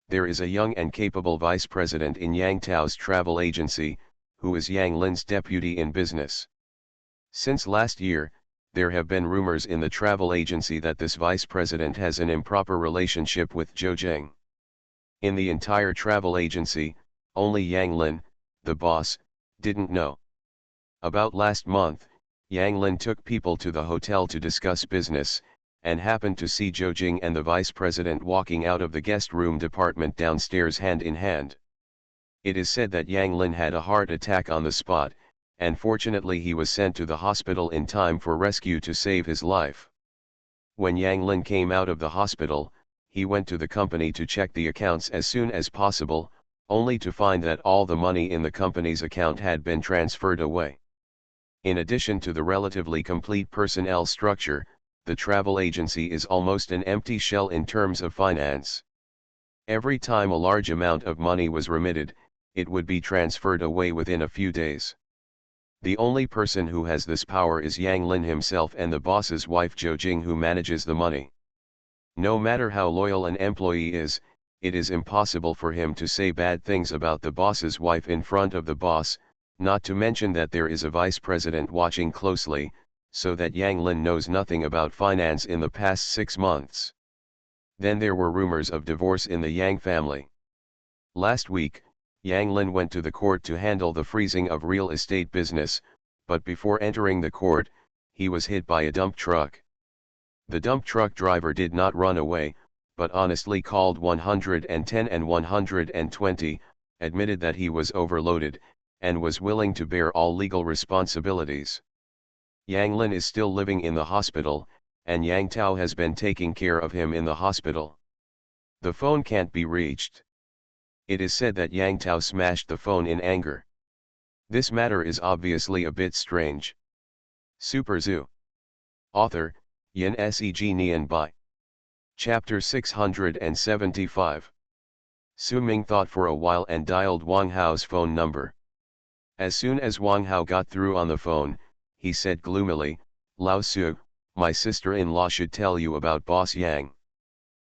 There is a young and capable vice president in Yang Tao's travel agency, who is Yang Lin's deputy in business. Since last year, there have been rumors in the travel agency that this vice president has an improper relationship with Zhou Jing. In the entire travel agency, only Yang Lin, the boss, didn't know. About last month, Yang Lin took people to the hotel to discuss business, and happened to see Zhou Jing and the vice president walking out of the guest room department downstairs hand in hand. It is said that Yang Lin had a heart attack on the spot, and fortunately he was sent to the hospital in time for rescue to save his life. When Yang Lin came out of the hospital, he went to the company to check the accounts as soon as possible, only to find that all the money in the company's account had been transferred away. In addition to the relatively complete personnel structure, the travel agency is almost an empty shell in terms of finance. Every time a large amount of money was remitted, it would be transferred away within a few days. The only person who has this power is Yang Lin himself and the boss's wife Zhou Jing, who manages the money. No matter how loyal an employee is, it is impossible for him to say bad things about the boss's wife in front of the boss, not to mention that there is a vice president watching closely, so that Yang Lin knows nothing about finance in the past 6 months. Then there were rumors of divorce in the Yang family. Last week, Yang Lin went to the court to handle the freezing of real estate business, but before entering the court, he was hit by a dump truck. The dump truck driver did not run away, but honestly called 110 and 120, admitted that he was overloaded, and was willing to bear all legal responsibilities. Yang Lin is still living in the hospital, and Yang Tao has been taking care of him in the hospital. The phone can't be reached. It is said that Yang Tao smashed the phone in anger. This matter is obviously a bit strange. Super Zoo. Author, Yin Seg Nian Bai. Chapter 675. Su Ming thought for a while and dialed Wang Hao's phone number. As soon as Wang Hao got through on the phone, he said gloomily, "Lao Su, my sister-in-law should tell you about Boss Yang."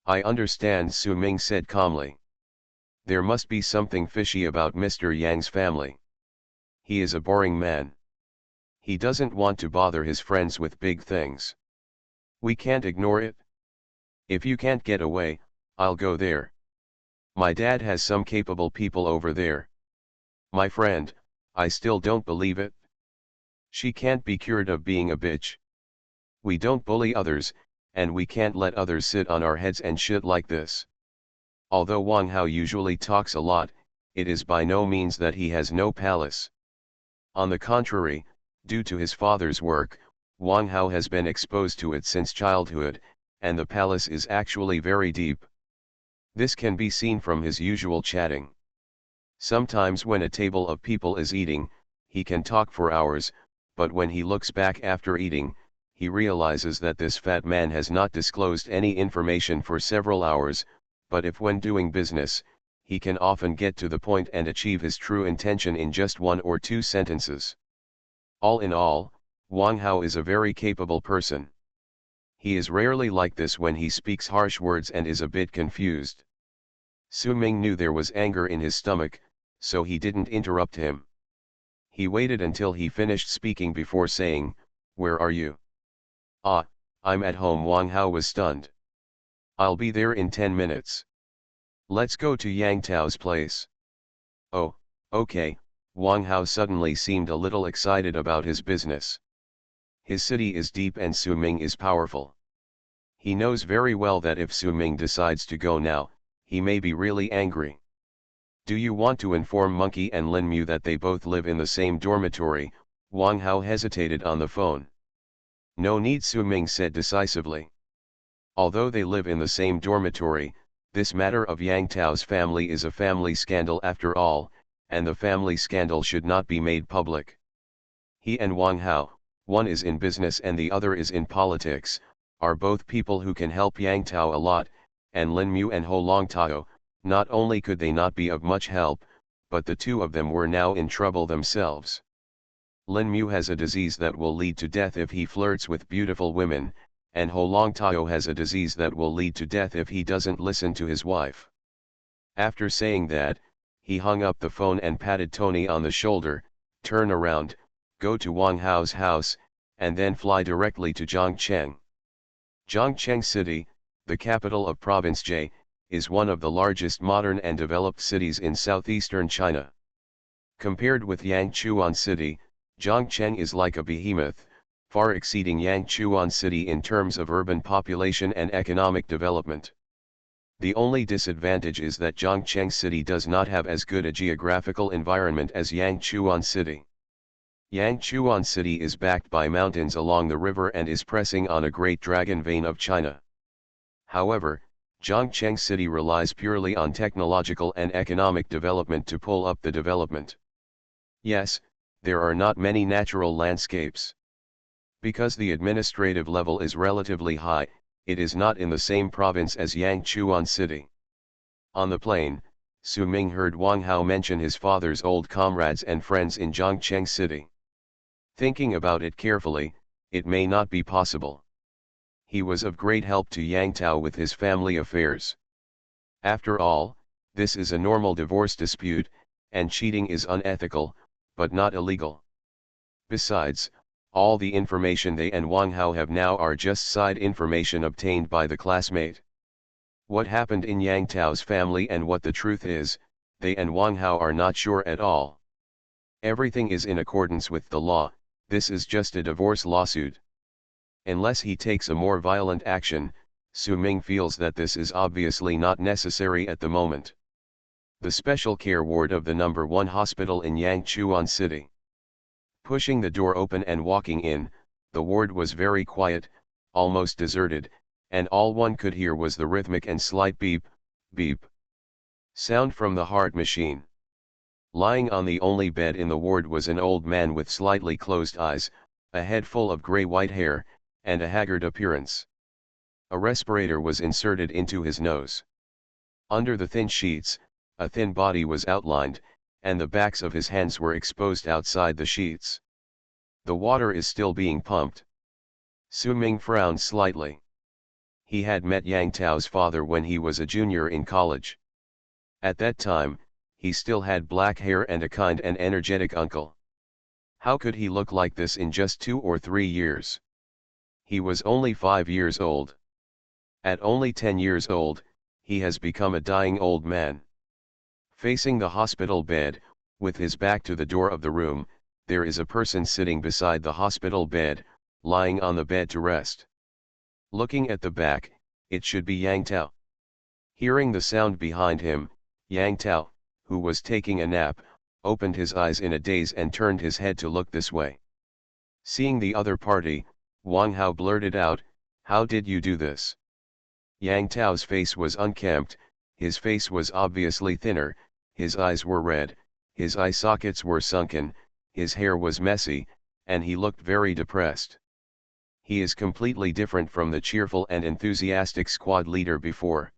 "I understand," Su Ming said calmly. "There must be something fishy about Mr. Yang's family. He is a boring man. He doesn't want to bother his friends with big things. We can't ignore it. If you can't get away, I'll go there. My dad has some capable people over there. My friend, I still don't believe it. She can't be cured of being a bitch. We don't bully others, and we can't let others sit on our heads and shit like this." Although Wang Hao usually talks a lot, it is by no means that he has no palace. On the contrary, due to his father's work, Wang Hao has been exposed to it since childhood, and the palace is actually very deep. This can be seen from his usual chatting. Sometimes when a table of people is eating, he can talk for hours, but when he looks back after eating, he realizes that this fat man has not disclosed any information for several hours, but if when doing business, he can often get to the point and achieve his true intention in just 1 or 2 sentences. All in all, Wang Hao is a very capable person. He is rarely like this when he speaks harsh words and is a bit confused. Su Ming knew there was anger in his stomach, so he didn't interrupt him. He waited until he finished speaking before saying, Where are you? Ah, I'm at home. Wang Hao was stunned. I'll be there in 10 minutes. Let's go to Yang Tao's place. Oh, okay. Wang Hao suddenly seemed a little excited about his business. His city is deep and Su Ming is powerful. He knows very well that if Su Ming decides to go now, he may be really angry. Do you want to inform Monkey and Lin Mu that they both live in the same dormitory? Wang Hao hesitated on the phone. No need, Su Ming said decisively. Although they live in the same dormitory, this matter of Yang Tao's family is a family scandal after all, and the family scandal should not be made public. He and Wang Hao, one is in business and the other is in politics, are both people who can help Yang Tao a lot, and Lin Mu and Ho Long Tao, not only could they not be of much help, but the two of them were now in trouble themselves. Lin Mu has a disease that will lead to death if he flirts with beautiful women, and Ho Long Tao has a disease that will lead to death if he doesn't listen to his wife. After saying that, he hung up the phone and patted Tony on the shoulder. Turn around, go to Wang Hao's house, and then fly directly to Zhongcheng. Zhongcheng City, the capital of Province J, is one of the largest modern and developed cities in southeastern China. Compared with Yangchuan City, Zhongcheng is like a behemoth, far exceeding Yangchuan City in terms of urban population and economic development. The only disadvantage is that Zhongcheng City does not have as good a geographical environment as Yangchuan City. Yangchuan City is backed by mountains along the river and is pressing on a great dragon vein of China. However, Zhongcheng City relies purely on technological and economic development to pull up the development. Yes, there are not many natural landscapes. Because the administrative level is relatively high, it is not in the same province as Yangchuan City. On the plane, Su Ming heard Wang Hao mention his father's old comrades and friends in Zhongcheng City. Thinking about it carefully, it may not be possible. He was of great help to Yang Tao with his family affairs. After all, this is a normal divorce dispute, and cheating is unethical, but not illegal. Besides, all the information they and Wang Hao have now are just side information obtained by the classmate. What happened in Yang Tao's family and what the truth is, they and Wang Hao are not sure at all. Everything is in accordance with the law. This is just a divorce lawsuit. Unless he takes a more violent action, Su Ming feels that this is obviously not necessary at the moment. The special care ward of the No. 1 hospital in Yangchuan City. Pushing the door open and walking in, the ward was very quiet, almost deserted, and all one could hear was the rhythmic and slight beep, beep sound from the heart machine. Lying on the only bed in the ward was an old man with slightly closed eyes, a head full of grey-white hair, and a haggard appearance. A respirator was inserted into his nose. Under the thin sheets, a thin body was outlined, and the backs of his hands were exposed outside the sheets. The water is still being pumped. Su Ming frowned slightly. He had met Yang Tao's father when he was a junior in college. At that time, he still had black hair and a kind and energetic uncle. How could he look like this in just 2 or 3 years? He was only 5 years old. At only 10 years old, he has become a dying old man. Facing the hospital bed, with his back to the door of the room, there is a person sitting beside the hospital bed, lying on the bed to rest. Looking at the back, it should be Yang Tao. Hearing the sound behind him, Yang Tao, who was taking a nap, opened his eyes in a daze and turned his head to look this way. Seeing the other party, Wang Hao blurted out, "How did you do this?" Yang Tao's face was unkempt, his face was obviously thinner, his eyes were red, his eye sockets were sunken, his hair was messy, and he looked very depressed. He is completely different from the cheerful and enthusiastic squad leader before.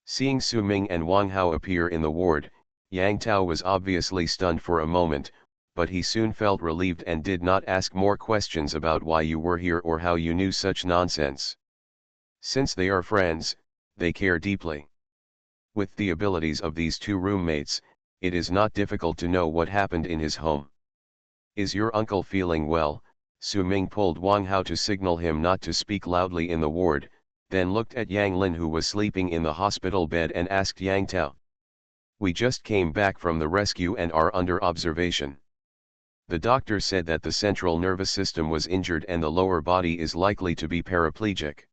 Seeing Su Ming and Wang Hao appear in the ward, Yang Tao was obviously stunned for a moment, but he soon felt relieved and did not ask more questions about why you were here or how you knew such nonsense. Since they are friends, they care deeply. With the abilities of these two roommates, it is not difficult to know what happened in his home. "Is your uncle feeling well?" Su Ming pulled Wang Hao to signal him not to speak loudly in the ward, then looked at Yang Lin who was sleeping in the hospital bed and asked Yang Tao. We just came back from the rescue and are under observation. The doctor said that the central nervous system was injured and the lower body is likely to be paraplegic.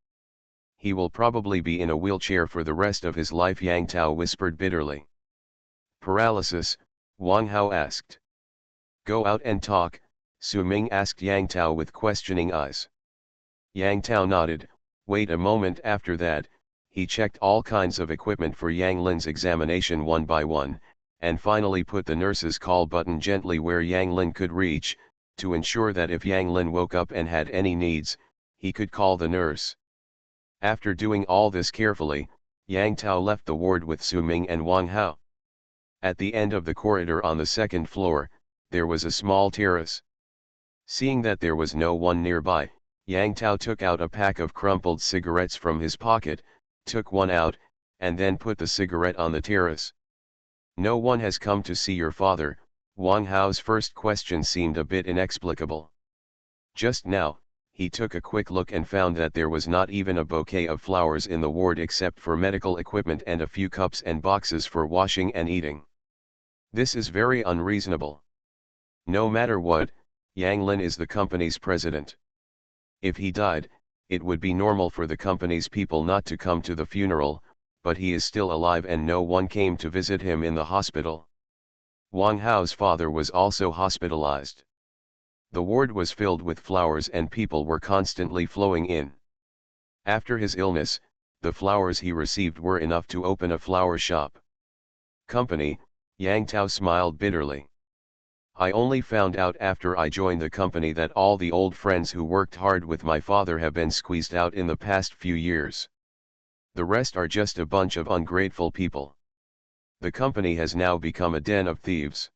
He will probably be in a wheelchair for the rest of his life, Yang Tao whispered bitterly. Paralysis? Wang Hao asked. Go out and talk, Su Ming asked Yang Tao with questioning eyes. Yang Tao nodded. Wait a moment. After that, he checked all kinds of equipment for Yang Lin's examination one by one, and finally put the nurse's call button gently where Yang Lin could reach, to ensure that if Yang Lin woke up and had any needs, he could call the nurse. After doing all this carefully, Yang Tao left the ward with Su Ming and Wang Hao. At the end of the corridor on the second floor, there was a small terrace. Seeing that there was no one nearby, Yang Tao took out a pack of crumpled cigarettes from his pocket, took one out, and then put the cigarette on the terrace. No one has come to see your father. Wang Hao's first question seemed a bit inexplicable. Just now, he took a quick look and found that there was not even a bouquet of flowers in the ward except for medical equipment and a few cups and boxes for washing and eating. This is very unreasonable. No matter what, Yang Lin is the company's president. If he died, it would be normal for the company's people not to come to the funeral, but he is still alive and no one came to visit him in the hospital. Wang Hao's father was also hospitalized. The ward was filled with flowers and people were constantly flowing in. After his illness, the flowers he received were enough to open a flower shop. Company, Yang Tao smiled bitterly. I only found out after I joined the company that all the old friends who worked hard with my father have been squeezed out in the past few years. The rest are just a bunch of ungrateful people. The company has now become a den of thieves.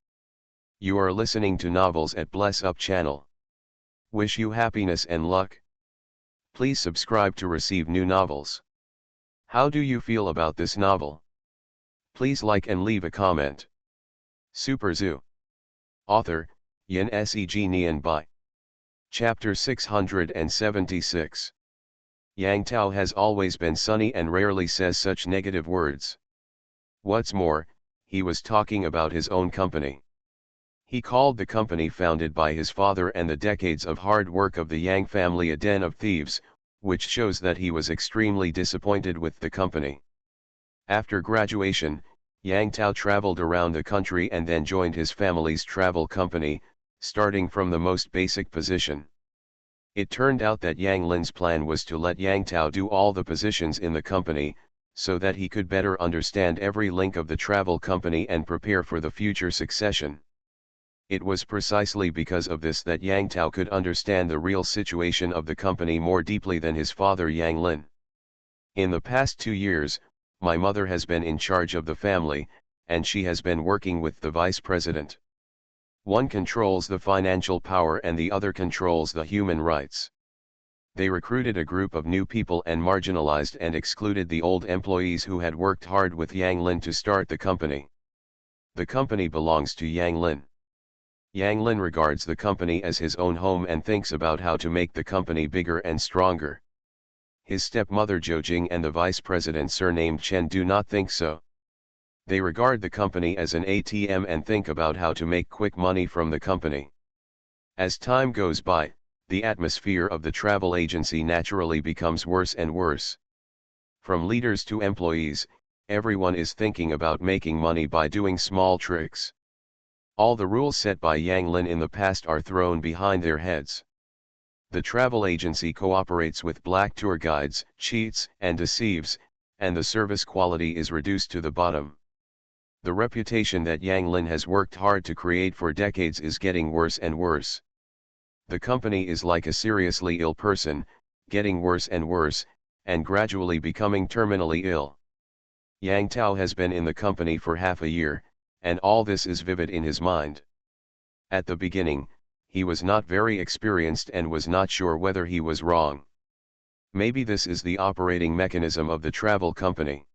You are listening to Novels at Bless Up channel. Wish you happiness and luck. Please subscribe to receive new novels. How do you feel about this novel? Please like and leave a comment. Super Zoo. Author, Yin Seg Nian Bai. Chapter 676. Yang Tao has always been sunny and rarely says such negative words. What's more, he was talking about his own company. He called the company founded by his father and the decades of hard work of the Yang family a den of thieves, which shows that he was extremely disappointed with the company. After graduation, Yang Tao traveled around the country and then joined his family's travel company, starting from the most basic position. It turned out that Yang Lin's plan was to let Yang Tao do all the positions in the company, so that he could better understand every link of the travel company and prepare for the future succession. It was precisely because of this that Yang Tao could understand the real situation of the company more deeply than his father Yang Lin. In the past 2 years, my mother has been in charge of the family, and she has been working with the vice president. One controls the financial power and the other controls the human rights. They recruited a group of new people and marginalized and excluded the old employees who had worked hard with Yang Lin to start the company. The company belongs to Yang Lin. Yang Lin regards the company as his own home and thinks about how to make the company bigger and stronger. His stepmother Zhou Jing and the vice president surnamed Chen do not think so. They regard the company as an ATM and think about how to make quick money from the company. As time goes by, the atmosphere of the travel agency naturally becomes worse and worse. From leaders to employees, everyone is thinking about making money by doing small tricks. All the rules set by Yang Lin in the past are thrown behind their heads. The travel agency cooperates with black tour guides, cheats and deceives, and the service quality is reduced to the bottom. The reputation that Yang Lin has worked hard to create for decades is getting worse and worse. The company is like a seriously ill person, getting worse and worse, and gradually becoming terminally ill. Yang Tao has been in the company for half a year, and all this is vivid in his mind. At the beginning, he was not very experienced and was not sure whether he was wrong. Maybe this is the operating mechanism of the travel company.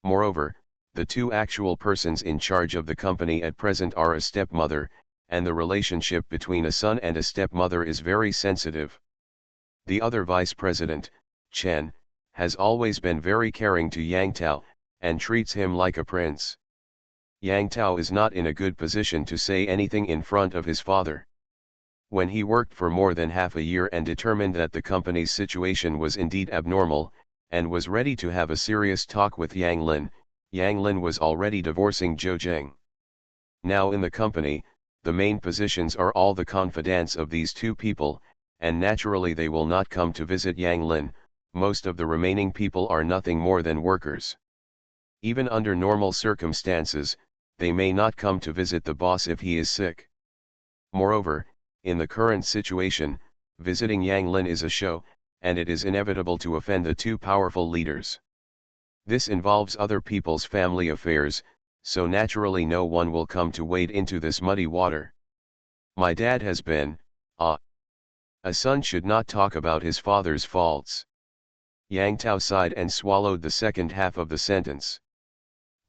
Moreover, the two actual persons in charge of the company at present are a stepmother, and the relationship between a son and a stepmother is very sensitive. The other vice president, Chen, has always been very caring to Yang Tao, and treats him like a prince. Yang Tao is not in a good position to say anything in front of his father. When he worked for more than half a year and determined that the company's situation was indeed abnormal, and was ready to have a serious talk with Yang Lin was already divorcing Zhou Zheng. Now in the company, the main positions are all the confidants of these two people, and naturally they will not come to visit Yang Lin. Most of the remaining people are nothing more than workers. Even under normal circumstances, they may not come to visit the boss if he is sick. Moreover, in the current situation, visiting Yang Lin is a show, and it is inevitable to offend the two powerful leaders. This involves other people's family affairs, so naturally no one will come to wade into this muddy water. My dad has been, A son should not talk about his father's faults. Yang Tao sighed and swallowed the second half of the sentence.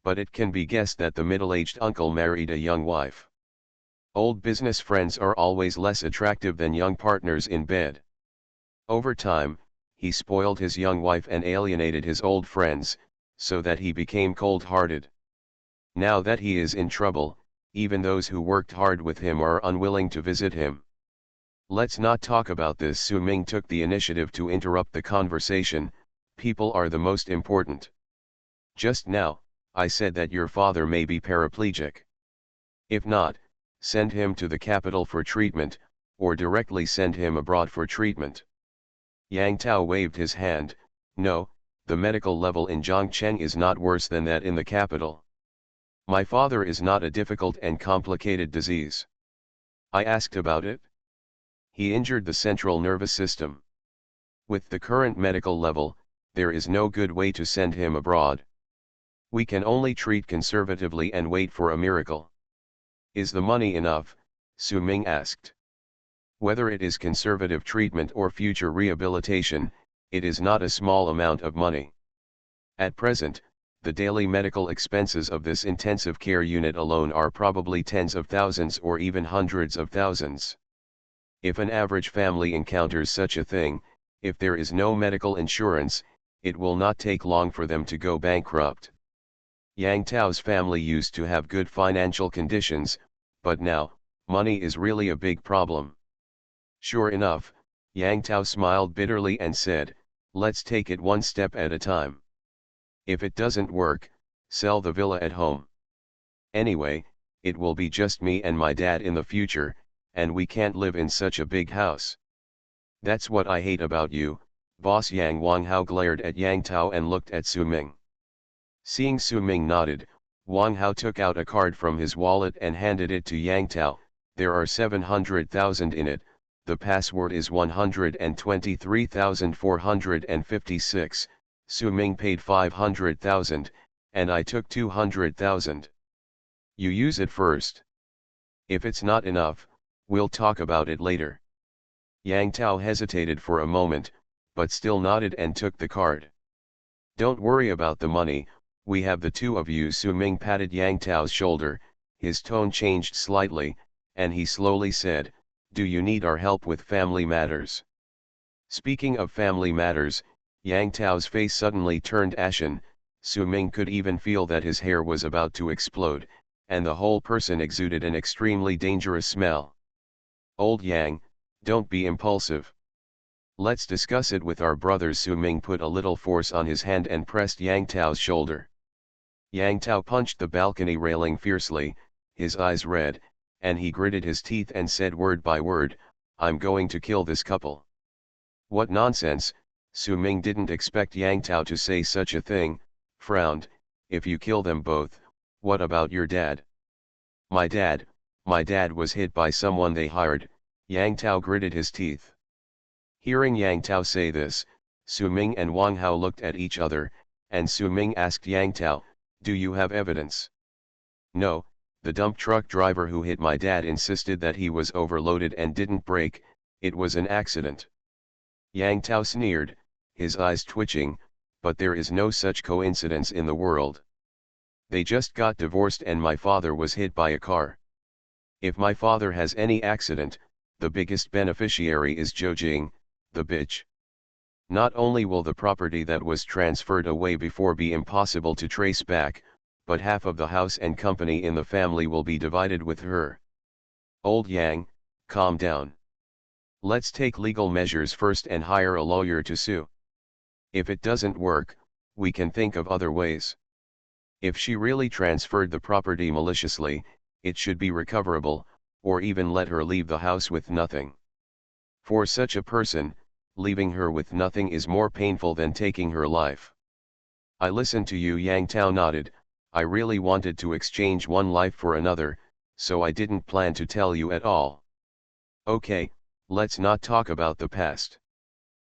But it can be guessed that the middle-aged uncle married a young wife. Old business friends are always less attractive than young partners in bed. Over time, he spoiled his young wife and alienated his old friends, so that he became cold-hearted. Now that he is in trouble, even those who worked hard with him are unwilling to visit him. Let's not talk about this. Su Ming took the initiative to interrupt the conversation. People are the most important. Just now, I said that your father may be paraplegic. If not, send him to the capital for treatment, or directly send him abroad for treatment. Yang Tao waved his hand. No, the medical level in Zhongcheng is not worse than that in the capital. My father is not a difficult and complicated disease. I asked about it. He injured the central nervous system. With the current medical level, there is no good way to send him abroad. We can only treat conservatively and wait for a miracle. Is the money enough? Su Ming asked. Whether it is conservative treatment or future rehabilitation, it is not a small amount of money. At present, the daily medical expenses of this intensive care unit alone are probably tens of thousands or even hundreds of thousands. If an average family encounters such a thing, if there is no medical insurance, it will not take long for them to go bankrupt. Yang Tao's family used to have good financial conditions, but now, money is really a big problem. Sure enough, Yang Tao smiled bitterly and said, let's take it one step at a time. If it doesn't work, sell the villa at home. Anyway, it will be just me and my dad in the future, and we can't live in such a big house. That's what I hate about you. Boss Yang Wang Hao glared at Yang Tao and looked at Su Ming. Seeing Su Ming nodded, Wang Hao took out a card from his wallet and handed it to Yang Tao. There are 700,000 in it, the password is 123,456, Su Ming paid 500,000, and I took 200,000. You use it first. If it's not enough, we'll talk about it later. Yang Tao hesitated for a moment, but still nodded and took the card. Don't worry about the money, we have the two of you. Su Ming patted Yang Tao's shoulder, his tone changed slightly, and he slowly said, do you need our help with family matters? Speaking of family matters, Yang Tao's face suddenly turned ashen. Su Ming could even feel that his hair was about to explode, and the whole person exuded an extremely dangerous smell. Old Yang, don't be impulsive. Let's discuss it with our brothers. Su Ming put a little force on his hand and pressed Yang Tao's shoulder. Yang Tao punched the balcony railing fiercely, his eyes red, and he gritted his teeth and said word by word, I'm going to kill this couple. What nonsense. Su Ming didn't expect Yang Tao to say such a thing, frowned, if you kill them both, what about your dad? My dad was hit by someone they hired. Yang Tao gritted his teeth. Hearing Yang Tao say this, Su Ming and Wang Hao looked at each other, and Su Ming asked Yang Tao, do you have evidence? No, the dump truck driver who hit my dad insisted that he was overloaded and didn't brake, it was an accident. Yang Tao sneered, his eyes twitching, but there is no such coincidence in the world. They just got divorced and my father was hit by a car. If my father has any accident, the biggest beneficiary is Jojing, the bitch. Not only will the property that was transferred away before be impossible to trace back, but half of the house and company in the family will be divided with her. Old Yang, calm down. Let's take legal measures first and hire a lawyer to sue. If it doesn't work, we can think of other ways. If she really transferred the property maliciously, it should be recoverable, or even let her leave the house with nothing. For such a person, leaving her with nothing is more painful than taking her life. I listened to you. Yang Tao nodded. I really wanted to exchange one life for another, so I didn't plan to tell you at all. Okay, let's not talk about the past.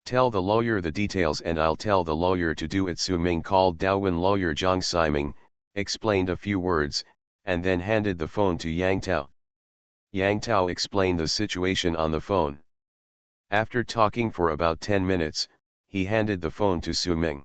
Tell the lawyer the details and I'll tell the lawyer to do it. Su Ming called Daowin lawyer Zhang Siming, explained a few words, and then handed the phone to Yang Tao. Yang Tao explained the situation on the phone. After talking for about 10 minutes, he handed the phone to Su Ming.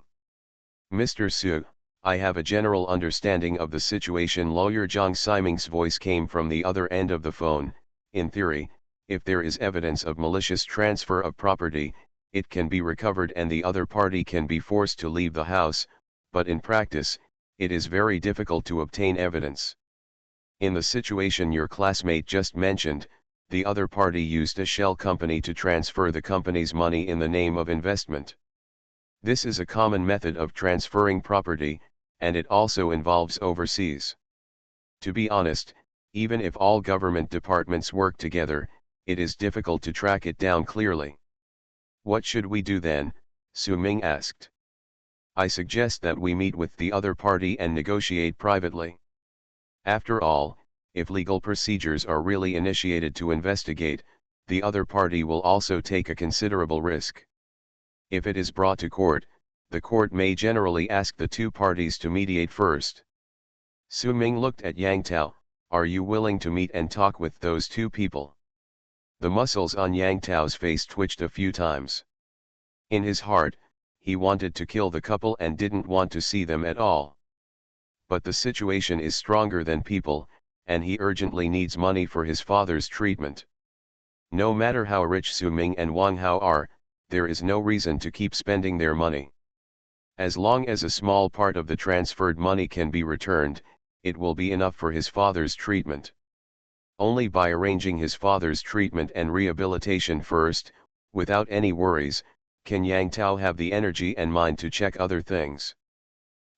Mr. Su, I have a general understanding of the situation. Lawyer Zhang Siming's voice came from the other end of the phone. In theory, if there is evidence of malicious transfer of property, it can be recovered and the other party can be forced to leave the house, but in practice, it is very difficult to obtain evidence. In the situation your classmate just mentioned, the other party used a shell company to transfer the company's money in the name of investment. This is a common method of transferring property, and it also involves overseas. To be honest, even if all government departments work together, it is difficult to track it down clearly. What should we do then? Su Ming asked. I suggest that we meet with the other party and negotiate privately. After all, if legal procedures are really initiated to investigate, the other party will also take a considerable risk. If it is brought to court, the court may generally ask the two parties to mediate first. Su Ming looked at Yang Tao. Are you willing to meet and talk with those two people? The muscles on Yang Tao's face twitched a few times. In his heart, he wanted to kill the couple and didn't want to see them at all. But the situation is stronger than people, and he urgently needs money for his father's treatment. No matter how rich Su Ming and Wang Hao are, there is no reason to keep spending their money. As long as a small part of the transferred money can be returned, it will be enough for his father's treatment. Only by arranging his father's treatment and rehabilitation first, without any worries, can Yang Tao have the energy and mind to check other things.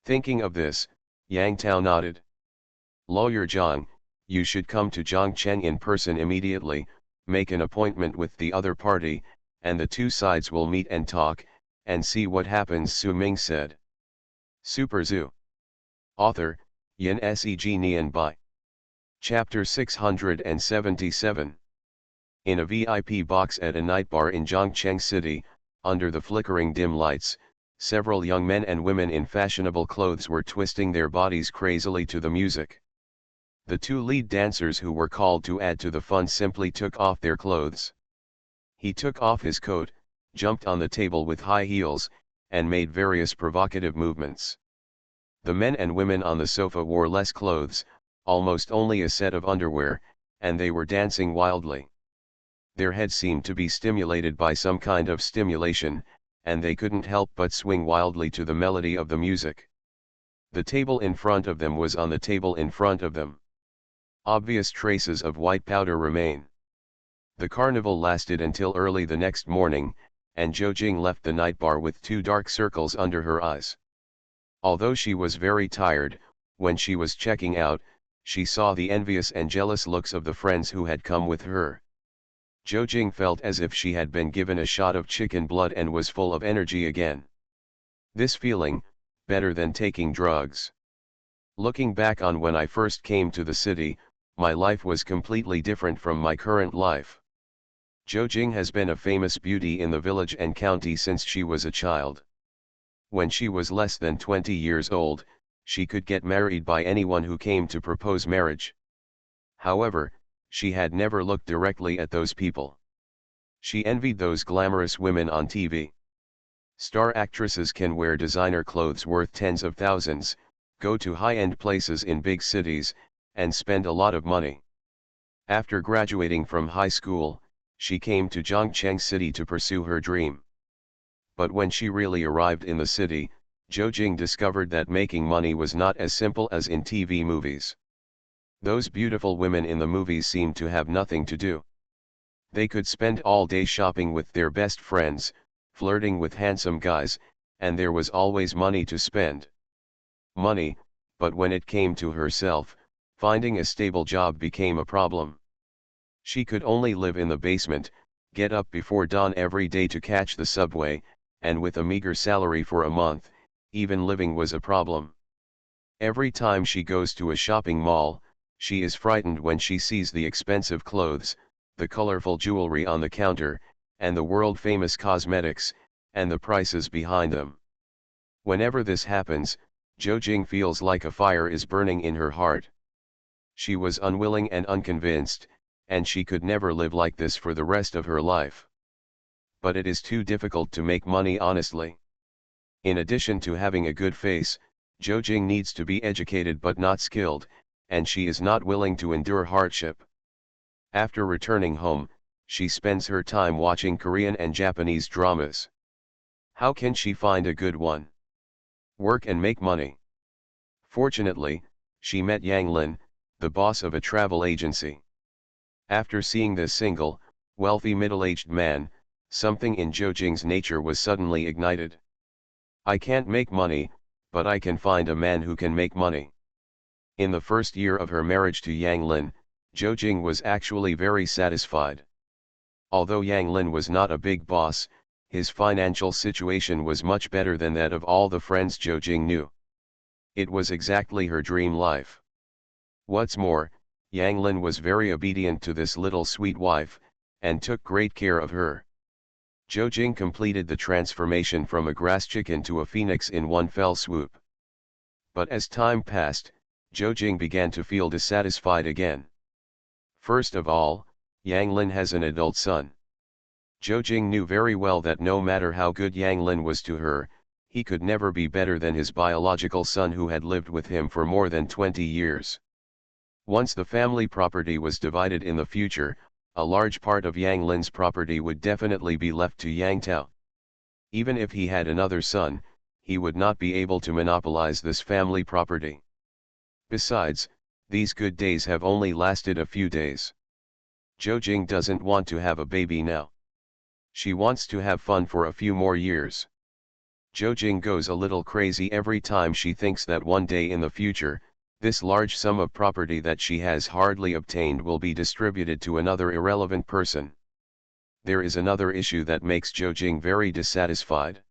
Thinking of this, Yang Tao nodded. Lawyer Zhang, you should come to Zhangcheng in person immediately, make an appointment with the other party, and the two sides will meet and talk, and see what happens. Su Ming said. Super Zoo. Author, Yin Seg Nian Bai. Chapter 677. In a VIP box at a night bar in Zhangcheng City, under the flickering dim lights, several young men and women in fashionable clothes were twisting their bodies crazily to the music. The two lead dancers who were called to add to the fun simply took off their clothes. He took off his coat, jumped on the table with high heels, and made various provocative movements. The men and women on the sofa wore less clothes, almost only a set of underwear, and they were dancing wildly. Their heads seemed to be stimulated by some kind of stimulation, and they couldn't help but swing wildly to the melody of the music. The table in front of them was on the table in front of them. Obvious traces of white powder remain. The carnival lasted until early the next morning, and Zhou Jing left the night bar with 2 dark circles under her eyes. Although she was very tired, when she was checking out, she saw the envious and jealous looks of the friends who had come with her. Zhou Jing felt as if she had been given a shot of chicken blood and was full of energy again. This feeling, better than taking drugs. Looking back on when I first came to the city, my life was completely different from my current life. Zhou Jing has been a famous beauty in the village and county since she was a child. When she was less than 20 years old, she could get married by anyone who came to propose marriage. However, she had never looked directly at those people. She envied those glamorous women on TV. Star actresses can wear designer clothes worth tens of thousands, go to high-end places in big cities, and spend a lot of money. After graduating from high school, she came to Zhongcheng City to pursue her dream. But when she really arrived in the city, Zhou discovered that making money was not as simple as in TV movies. Those beautiful women in the movies seemed to have nothing to do. They could spend all day shopping with their best friends, flirting with handsome guys, and there was always money to spend. Money, but when it came to herself, finding a stable job became a problem. She could only live in the basement, get up before dawn every day to catch the subway, and with a meager salary for a month, even living was a problem. Every time she goes to a shopping mall, she is frightened when she sees the expensive clothes, the colorful jewelry on the counter, and the world-famous cosmetics, and the prices behind them. Whenever this happens, Zhou feels like a fire is burning in her heart. She was unwilling and unconvinced, and she could never live like this for the rest of her life. But it is too difficult to make money honestly. In addition to having a good face, Zhou needs to be educated but not skilled, and she is not willing to endure hardship. After returning home, she spends her time watching Korean and Japanese dramas. How can she find a good one? Work and make money. Fortunately, she met Yang Lin, the boss of a travel agency. After seeing this single, wealthy middle-aged man, something in Zhou nature was suddenly ignited. I can't make money, but I can find a man who can make money. In the first year of her marriage to Yang Lin, Zhou was actually very satisfied. Although Yang Lin was not a big boss, his financial situation was much better than that of all the friends Zhou knew. It was exactly her dream life. What's more, Yang Lin was very obedient to this little sweet wife, and took great care of her. Zhou completed the transformation from a grass chicken to a phoenix in one fell swoop. But as time passed, Zhou began to feel dissatisfied again. First of all, Yang Lin has an adult son. Zhou knew very well that no matter how good Yang Lin was to her, he could never be better than his biological son who had lived with him for more than 20 years. Once the family property was divided in the future, a large part of Yang Lin's property would definitely be left to Yang Tao. Even if he had another son, he would not be able to monopolize this family property. Besides, these good days have only lasted a few days. Zhou doesn't want to have a baby now. She wants to have fun for a few more years. Zhou goes a little crazy every time she thinks that one day in the future, this large sum of property that she has hardly obtained will be distributed to another irrelevant person. There is another issue that makes Zhou very dissatisfied.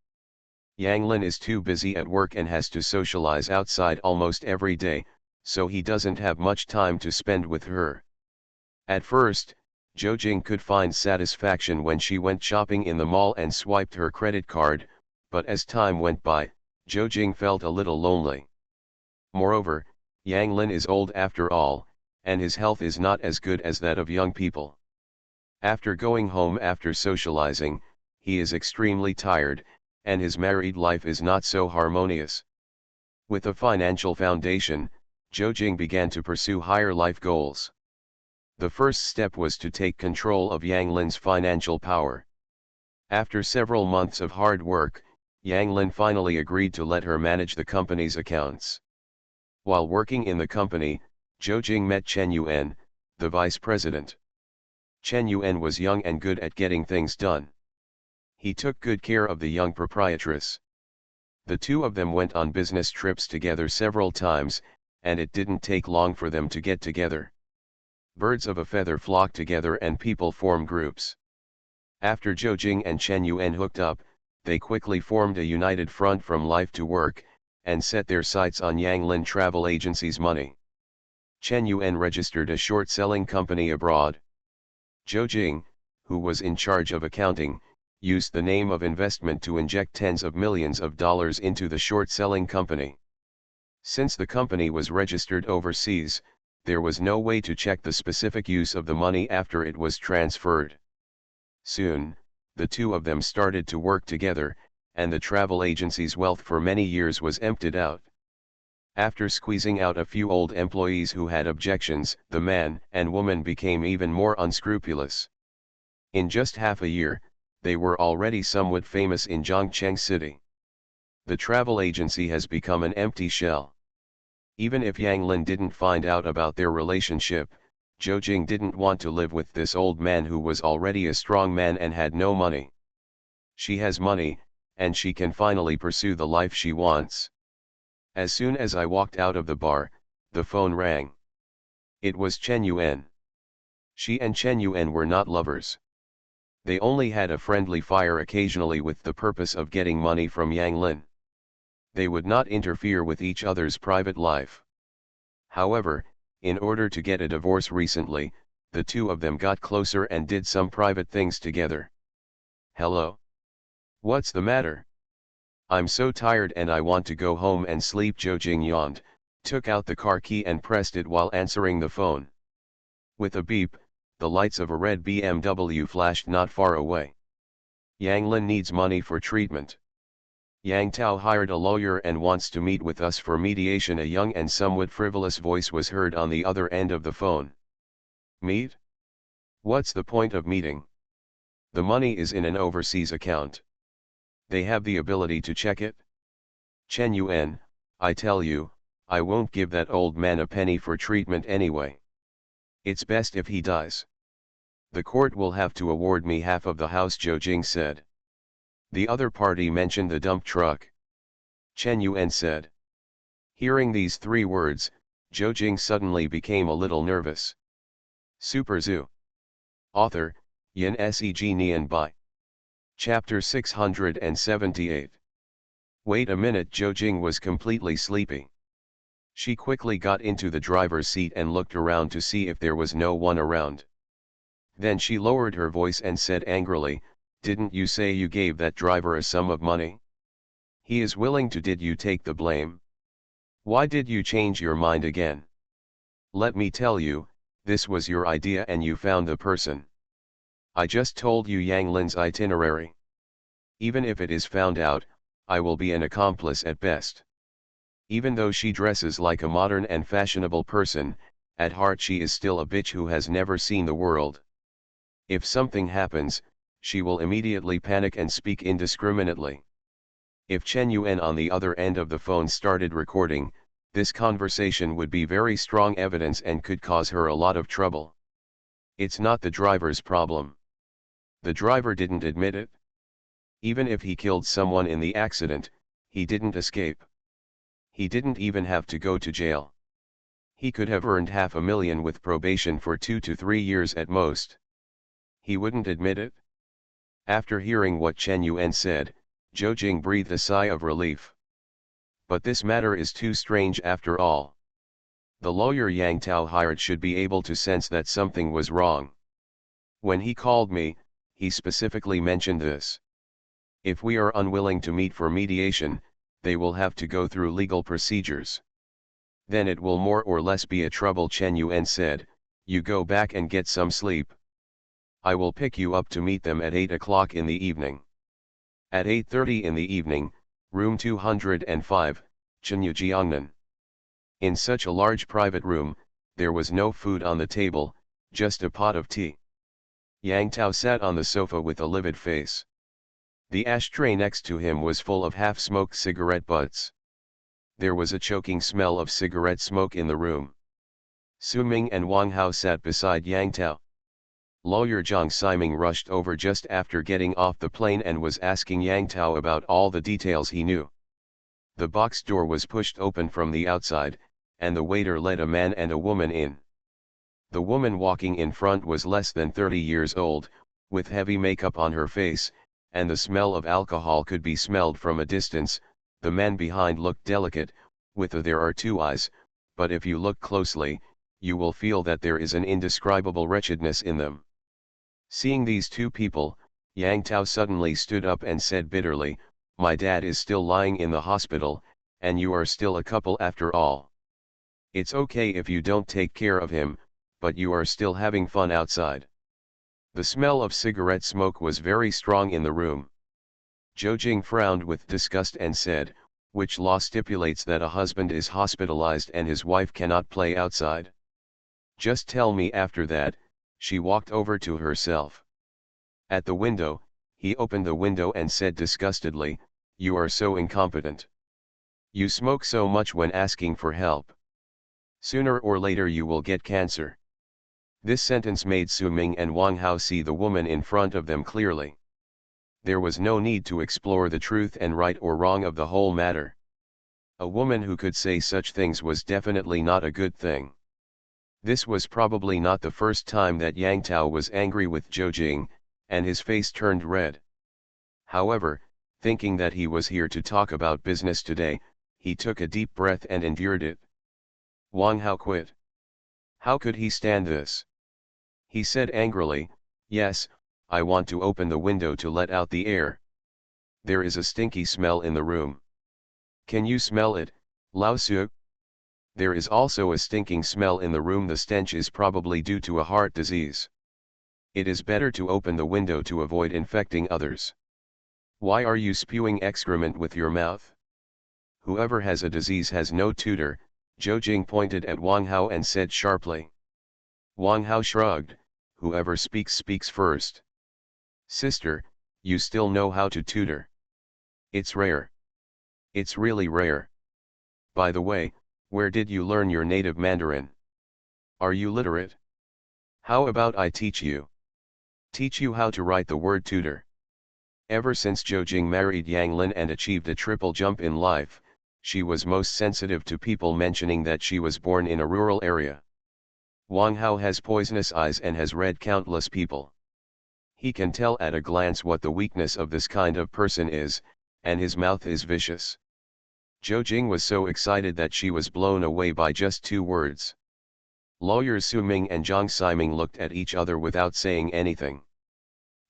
Yang Lin is too busy at work and has to socialize outside almost every day, so he doesn't have much time to spend with her. At first, Zhou could find satisfaction when she went shopping in the mall and swiped her credit card, but as time went by, Zhou felt a little lonely. Moreover, Yang Lin is old after all, and his health is not as good as that of young people. After going home after socializing, he is extremely tired, and his married life is not so harmonious. With a financial foundation, Zhou began to pursue higher life goals. The first step was to take control of Yang Lin's financial power. After several months of hard work, Yang Lin finally agreed to let her manage the company's accounts. While working in the company, Zhou met Chen Yuan, the vice president. Chen Yuan was young and good at getting things done. He took good care of the young proprietress. The two of them went on business trips together several times, and it didn't take long for them to get together. Birds of a feather flock together and people form groups. After Zhou and Chen Yuan hooked up, they quickly formed a united front from life to work, and set their sights on Yang Lin Travel Agency's money. Chen Yuan registered a short-selling company abroad. Zhou, who was in charge of accounting, used the name of investment to inject tens of millions of dollars into the short-selling company. Since the company was registered overseas, there was no way to check the specific use of the money after it was transferred. Soon, the two of them started to work together, and the travel agency's wealth for many years was emptied out. After squeezing out a few old employees who had objections, the man and woman became even more unscrupulous. In just half a year, they were already somewhat famous in Zhongcheng City. The travel agency has become an empty shell. Even if Yang Lin didn't find out about their relationship, Zhou Jing didn't want to live with this old man who was already a strong man and had no money. She has money, and she can finally pursue the life she wants. As soon as I walked out of the bar, the phone rang. It was Chen Yuan. She and Chen Yuan were not lovers. They only had a friendly fire occasionally with the purpose of getting money from Yang Lin. They would not interfere with each other's private life. However, in order to get a divorce recently, the two of them got closer and did some private things together. Hello? What's the matter? I'm so tired and I want to go home and sleep. Zhou Jing yawned, took out the car key and pressed it while answering the phone. With a beep, the lights of a red BMW flashed not far away. Yang Lin needs money for treatment. Yang Tao hired a lawyer and wants to meet with us for mediation. A young and somewhat frivolous voice was heard on the other end of the phone. Meet? What's the point of meeting? The money is in an overseas account. They have the ability to check it? Chen Yuan, I tell you, I won't give that old man a penny for treatment anyway. It's best if he dies. The court will have to award me half of the house, Zhou Jing said. The other party mentioned the dump truck. Chen Yuan said. Hearing these three words, Zhou Jing suddenly became a little nervous. Super Zoo. Author, Yin Seg Nian Bai. Chapter 678. Wait a minute. Zhou Jing was completely sleepy. She quickly got into the driver's seat and looked around to see if there was no one around. Then she lowered her voice and said angrily, didn't you say you gave that driver a sum of money? He is willing to. Did you take the blame? Why did you change your mind again? Let me tell you, this was your idea and you found the person. I just told you Yang Lin's itinerary. Even if it is found out, I will be an accomplice at best. Even though she dresses like a modern and fashionable person, at heart she is still a bitch who has never seen the world. If something happens, she will immediately panic and speak indiscriminately. If Chen Yuan on the other end of the phone started recording, this conversation would be very strong evidence and could cause her a lot of trouble. It's not the driver's problem. The driver didn't admit it. Even if he killed someone in the accident, he didn't escape. He didn't even have to go to jail. He could have earned $500,000 with probation for 2 to 3 years at most. He wouldn't admit it? After hearing what Chen Yuan said, Zhou Jing breathed a sigh of relief. But this matter is too strange after all. The lawyer Yang Tao hired should be able to sense that something was wrong. When he called me, he specifically mentioned this. If we are unwilling to meet for mediation, they will have to go through legal procedures. Then it will more or less be a trouble. Chen Yuan said, you go back and get some sleep. I will pick you up to meet them at 8 o'clock in the evening. At 8:30 in the evening, room 205, Chenyu. In such a large private room, there was no food on the table, just a pot of tea. Yang Tao sat on the sofa with a livid face. The ashtray next to him was full of half-smoked cigarette butts. There was a choking smell of cigarette smoke in the room. Su Ming and Wang Hao sat beside Yang Tao. Lawyer Zhang Siming rushed over just after getting off the plane and was asking Yang Tao about all the details he knew. The box door was pushed open from the outside, and the waiter led a man and a woman in. The woman walking in front was less than 30 years old, with heavy makeup on her face, and the smell of alcohol could be smelled from a distance. The man behind looked delicate, there are 2 eyes, but if you look closely, you will feel that there is an indescribable wretchedness in them. Seeing these 2 people, Yang Tao suddenly stood up and said bitterly, my dad is still lying in the hospital, and you are still a couple after all. It's okay if you don't take care of him, but you are still having fun outside. The smell of cigarette smoke was very strong in the room. Zhou Jing frowned with disgust and said, Which law stipulates that a husband is hospitalized and his wife cannot play outside? Just tell me. After that, she walked over to herself. At the window, he opened the window and said disgustedly, "You are so incompetent. You smoke so much when asking for help. Sooner or later you will get cancer." This sentence made Su Ming and Wang Hao see the woman in front of them clearly. There was no need to explore the truth and right or wrong of the whole matter. A woman who could say such things was definitely not a good thing. This was probably not the first time that Yang Tao was angry with Zhou Jing, and his face turned red. However, thinking that he was here to talk about business today, he took a deep breath and endured it. Wang Hao quit. How could he stand this? He said angrily, "Yes, I want to open the window to let out the air. There is a stinky smell in the room. Can you smell it, Lao Su?" "There is also a stinking smell in the room. The stench is probably due to a heart disease. It is better to open the window to avoid infecting others. Why are you spewing excrement with your mouth? Whoever has a disease has no tutor." Zhou Jing pointed at Wang Hao and said sharply. Wang Hao shrugged, "Whoever speaks first. Sister, you still know how to tutor. It's rare. It's really rare. By the way, where did you learn your native Mandarin? Are you literate? How about I teach you? Teach you how to write the word tutor." Ever since Zhou Jing married Yang Lin and achieved a triple jump in life, she was most sensitive to people mentioning that she was born in a rural area. Wang Hao has poisonous eyes and has read countless people. He can tell at a glance what the weakness of this kind of person is, and his mouth is vicious. Zhou Jing was so excited that she was blown away by just 2 words. Lawyers Su Ming and Zhang Siming looked at each other without saying anything.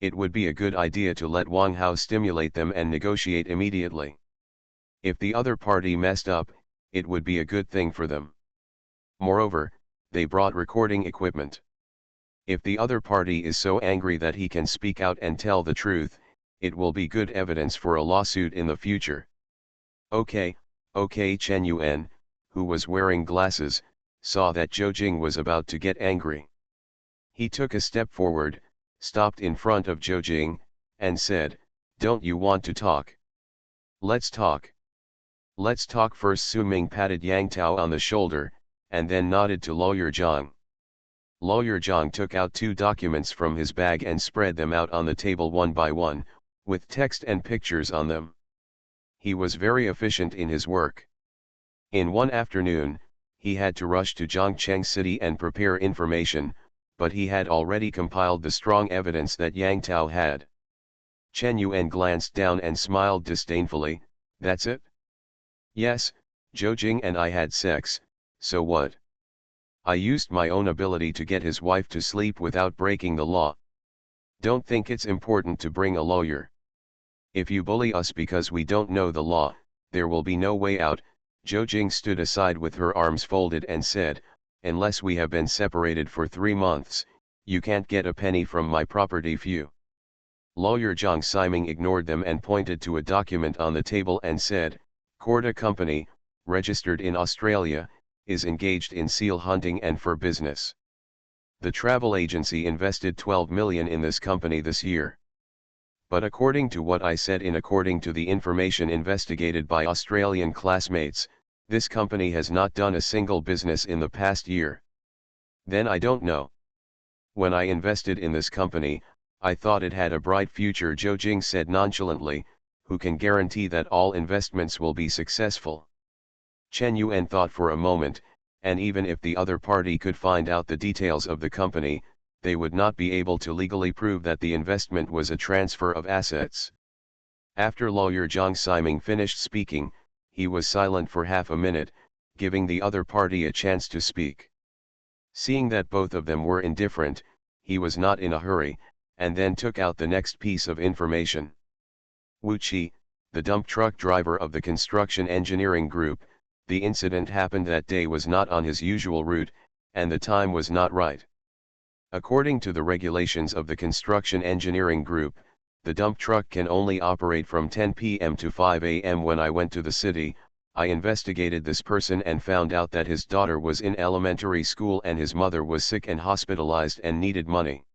It would be a good idea to let Wang Hao stimulate them and negotiate immediately. If the other party messed up, it would be a good thing for them. Moreover, they brought recording equipment. If the other party is so angry that he can speak out and tell the truth, it will be good evidence for a lawsuit in the future. Okay. Chen Yuan, who was wearing glasses, saw that Zhou Jing was about to get angry. He took a step forward, stopped in front of Zhou Jing, and said, "Don't you want to talk? Let's talk. Let's talk first." Su Ming patted Yang Tao on the shoulder, and then nodded to Lawyer Zhang. Lawyer Zhang took out 2 documents from his bag and spread them out on the table one by one, with text and pictures on them. He was very efficient in his work. In one afternoon, he had to rush to Zhongcheng City and prepare information, but he had already compiled the strong evidence that Yang Tao had. Chen Yuan glanced down and smiled disdainfully. "That's it?" "Yes, Zhou Jing and I had sex, so what? I used my own ability to get his wife to sleep without breaking the law. Don't think it's important to bring a lawyer. If you bully us because we don't know the law, there will be no way out." Zhou Jing stood aside with her arms folded and said, "Unless we have been separated for 3 months, you can't get a penny from my property few." Lawyer Zhang Siming ignored them and pointed to a document on the table and said, "Corda Company, registered in Australia, is engaged in seal hunting and fur business. The travel agency invested 12 million in this company this year. But according to what I said according to the information investigated by Australian classmates, this company has not done a single business in the past year. Then I don't know. When I invested in this company, I thought it had a bright future," Zhou Jing said nonchalantly. "Who can guarantee that all investments will be successful?" Chen Yuan thought for a moment, and even if the other party could find out the details of the company, they would not be able to legally prove that the investment was a transfer of assets. After Lawyer Zhang Siming finished speaking, he was silent for half a minute, giving the other party a chance to speak. Seeing that both of them were indifferent, he was not in a hurry, and then took out the next piece of information. Wu Qi, the dump truck driver of the construction engineering group, the incident happened that day was not on his usual route, and the time was not right. According to the regulations of the construction engineering group, The dump truck can only operate from 10 p.m. to 5 a.m. When I went to the city, I investigated this person and found out that his daughter was in elementary school and his mother was sick and hospitalized and needed money.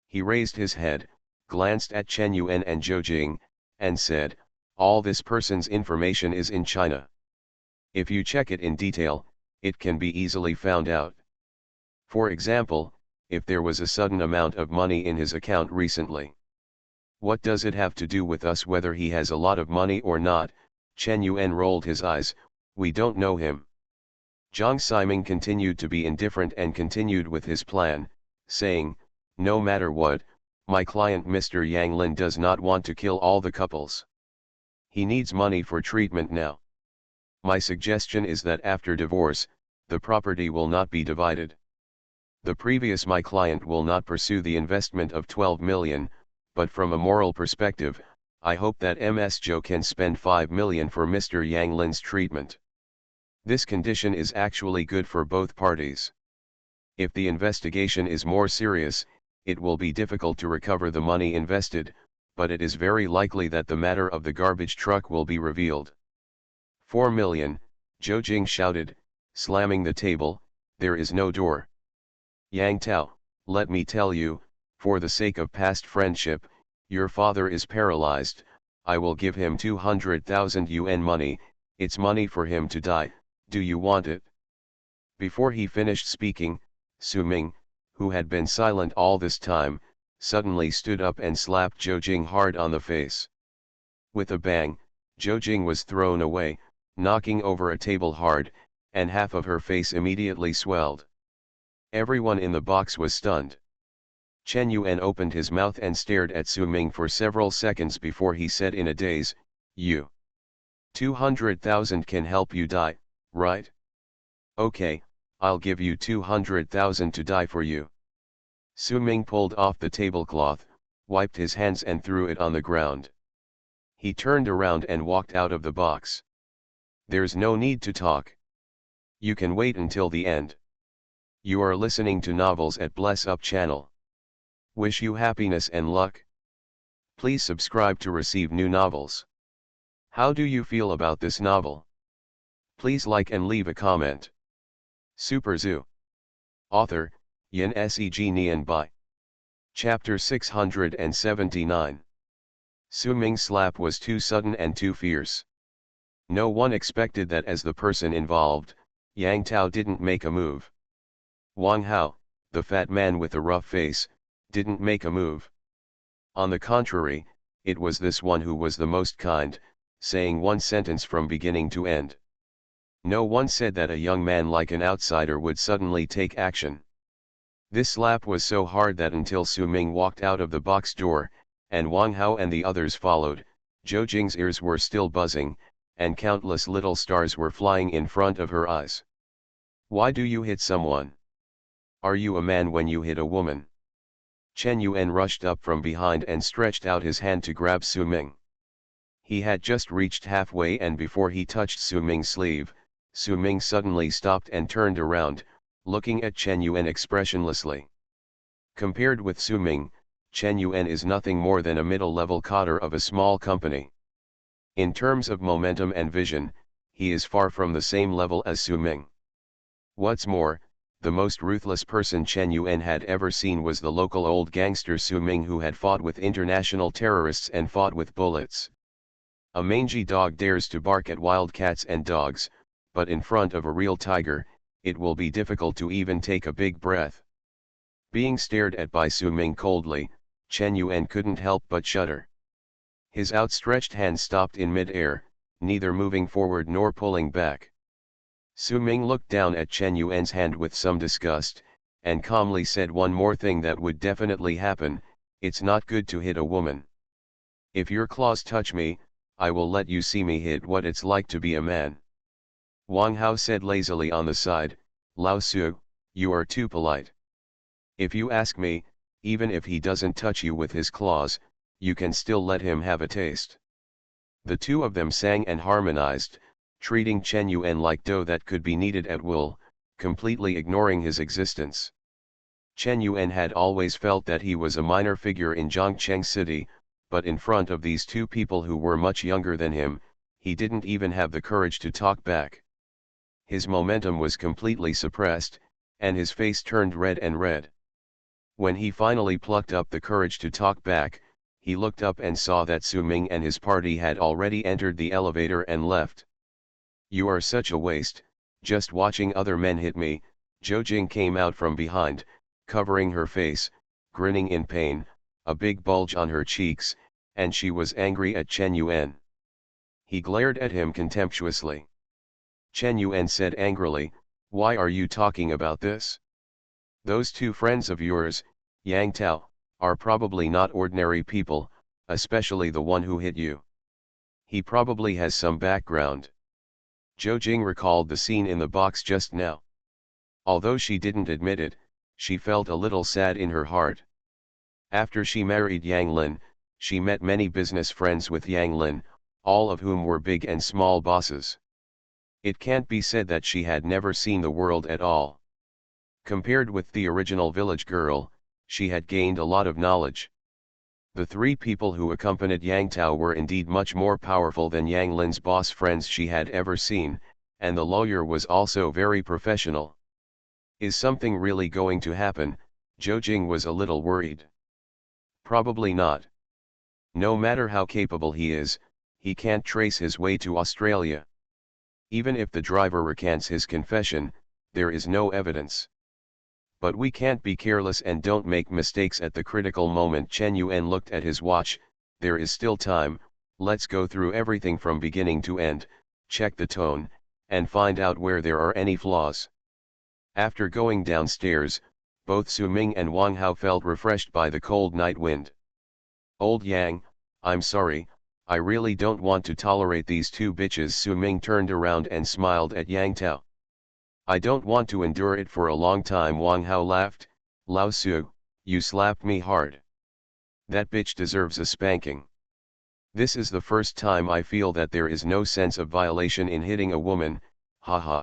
He raised his head, glanced at Chen Yuan and Zhou Jing, and said, all this person's information is in China. If you check it in detail, it can be easily found out. For example, if there was a sudden amount of money in his account recently. What does it have to do with us whether he has a lot of money or not? Chen Yuan rolled his eyes, we don't know him. Zhang Ximing continued to be indifferent and continued with his plan, saying, no matter what, my client Mr. Yang Lin does not want to kill all the couples. He needs money for treatment now. My suggestion is that after divorce, the property will not be divided. The previous my client will not pursue the investment of 12 million, but from a moral perspective, I hope that Ms. Zhou can spend 5 million for Mr. Yang Lin's treatment. This condition is actually good for both parties. If the investigation is more serious, it will be difficult to recover the money invested, but it is very likely that the matter of the garbage truck will be revealed. 4 million, Zhou Jing shouted, slamming the table, there is no door. Yang Tao, let me tell you, for the sake of past friendship, your father is paralyzed, I will give him 200,000 yuan money, it's money for him to die, do you want it? Before he finished speaking, Su Ming, who had been silent all this time, suddenly stood up and slapped Zhou Jing hard on the face. With a bang, Zhou Jing was thrown away, knocking over a table hard, and half of her face immediately swelled. Everyone in the box was stunned. Chen Yuan opened his mouth and stared at Su Ming for several seconds before he said in a daze, you. 200,000 can help you die, right? Okay, I'll give you 200,000 to die for you. Su Ming pulled off the tablecloth, wiped his hands and threw it on the ground. He turned around and walked out of the box. There's no need to talk. You can wait until the end. You are listening to novels at Bless Up channel. Wish you happiness and luck. Please subscribe to receive new novels. How do you feel about this novel? Please like and leave a comment. Super Zoo. Author, Yin Seg Nian Bai. Chapter 679. Su Ming's slap was too sudden and too fierce. No one expected that as the person involved, Yang Tao didn't make a move. Wang Hao, the fat man with a rough face, didn't make a move. On the contrary, it was this one who was the most kind, saying one sentence from beginning to end. No one said that a young man like an outsider would suddenly take action. This slap was so hard that until Su Ming walked out of the box door, and Wang Hao and the others followed, Zhou Jing's ears were still buzzing, and countless little stars were flying in front of her eyes. Why do you hit someone? Are you a man when you hit a woman? Chen Yuan rushed up from behind and stretched out his hand to grab Su Ming. He had just reached halfway and before he touched Su Ming's sleeve, Su Ming suddenly stopped and turned around, looking at Chen Yuan expressionlessly. Compared with Su Ming, Chen Yuan is nothing more than a middle-level coder of a small company. In terms of momentum and vision, he is far from the same level as Su Ming. What's more, the most ruthless person Chen Yuan had ever seen was the local old gangster Su Ming, who had fought with international terrorists and fought with bullets. A mangy dog dares to bark at wild cats and dogs, but in front of a real tiger, it will be difficult to even take a big breath. Being stared at by Su Ming coldly, Chen Yuan couldn't help but shudder. His outstretched hand stopped in mid-air, neither moving forward nor pulling back. Su Ming looked down at Chen Yuan's hand with some disgust, and calmly said one more thing that would definitely happen, it's not good to hit a woman. If your claws touch me, I will let you see me hit what it's like to be a man. Wang Hao said lazily on the side, Lao Su, you are too polite. If you ask me, even if he doesn't touch you with his claws, you can still let him have a taste. The two of them sang and harmonized, treating Chen Yuan like dough that could be kneaded at will, completely ignoring his existence. Chen Yuan had always felt that he was a minor figure in Zhongcheng City, but in front of these two people who were much younger than him, he didn't even have the courage to talk back. His momentum was completely suppressed, and his face turned red and red. When he finally plucked up the courage to talk back, he looked up and saw that Su Ming and his party had already entered the elevator and left. "You are such a waste, just watching other men hit me." Zhou Jing came out from behind, covering her face, grinning in pain, a big bulge on her cheeks, and she was angry at Chen Yuan. He glared at him contemptuously. Chen Yuan said angrily, "Why are you talking about this? Those two friends of yours, Yang Tao, are probably not ordinary people, especially the one who hit you. He probably has some background." Zhou Jing recalled the scene in the box just now. Although she didn't admit it, she felt a little sad in her heart. After she married Yang Lin, she met many business friends with Yang Lin, all of whom were big and small bosses. It can't be said that she had never seen the world at all. Compared with the original village girl, she had gained a lot of knowledge. The three people who accompanied Yang Tao were indeed much more powerful than Yang Lin's boss friends she had ever seen, and the lawyer was also very professional. Is something really going to happen? Zhou Jing was a little worried. Probably not. No matter how capable he is, he can't trace his way to Australia. Even if the driver recants his confession, there is no evidence. But we can't be careless and don't make mistakes at the critical moment. Chen Yuan looked at his watch. There is still time, let's go through everything from beginning to end, check the tone, and find out where there are any flaws. After going downstairs, both Su Ming and Wang Hao felt refreshed by the cold night wind. "Old Yang, I'm sorry, I really don't want to tolerate these two bitches." Su Ming turned around and smiled at Yang Tao. "I don't want to endure it for a long time." Wang Hao laughed. "Lao Su, you slapped me hard. That bitch deserves a spanking. This is the first time I feel that there is no sense of violation in hitting a woman, haha."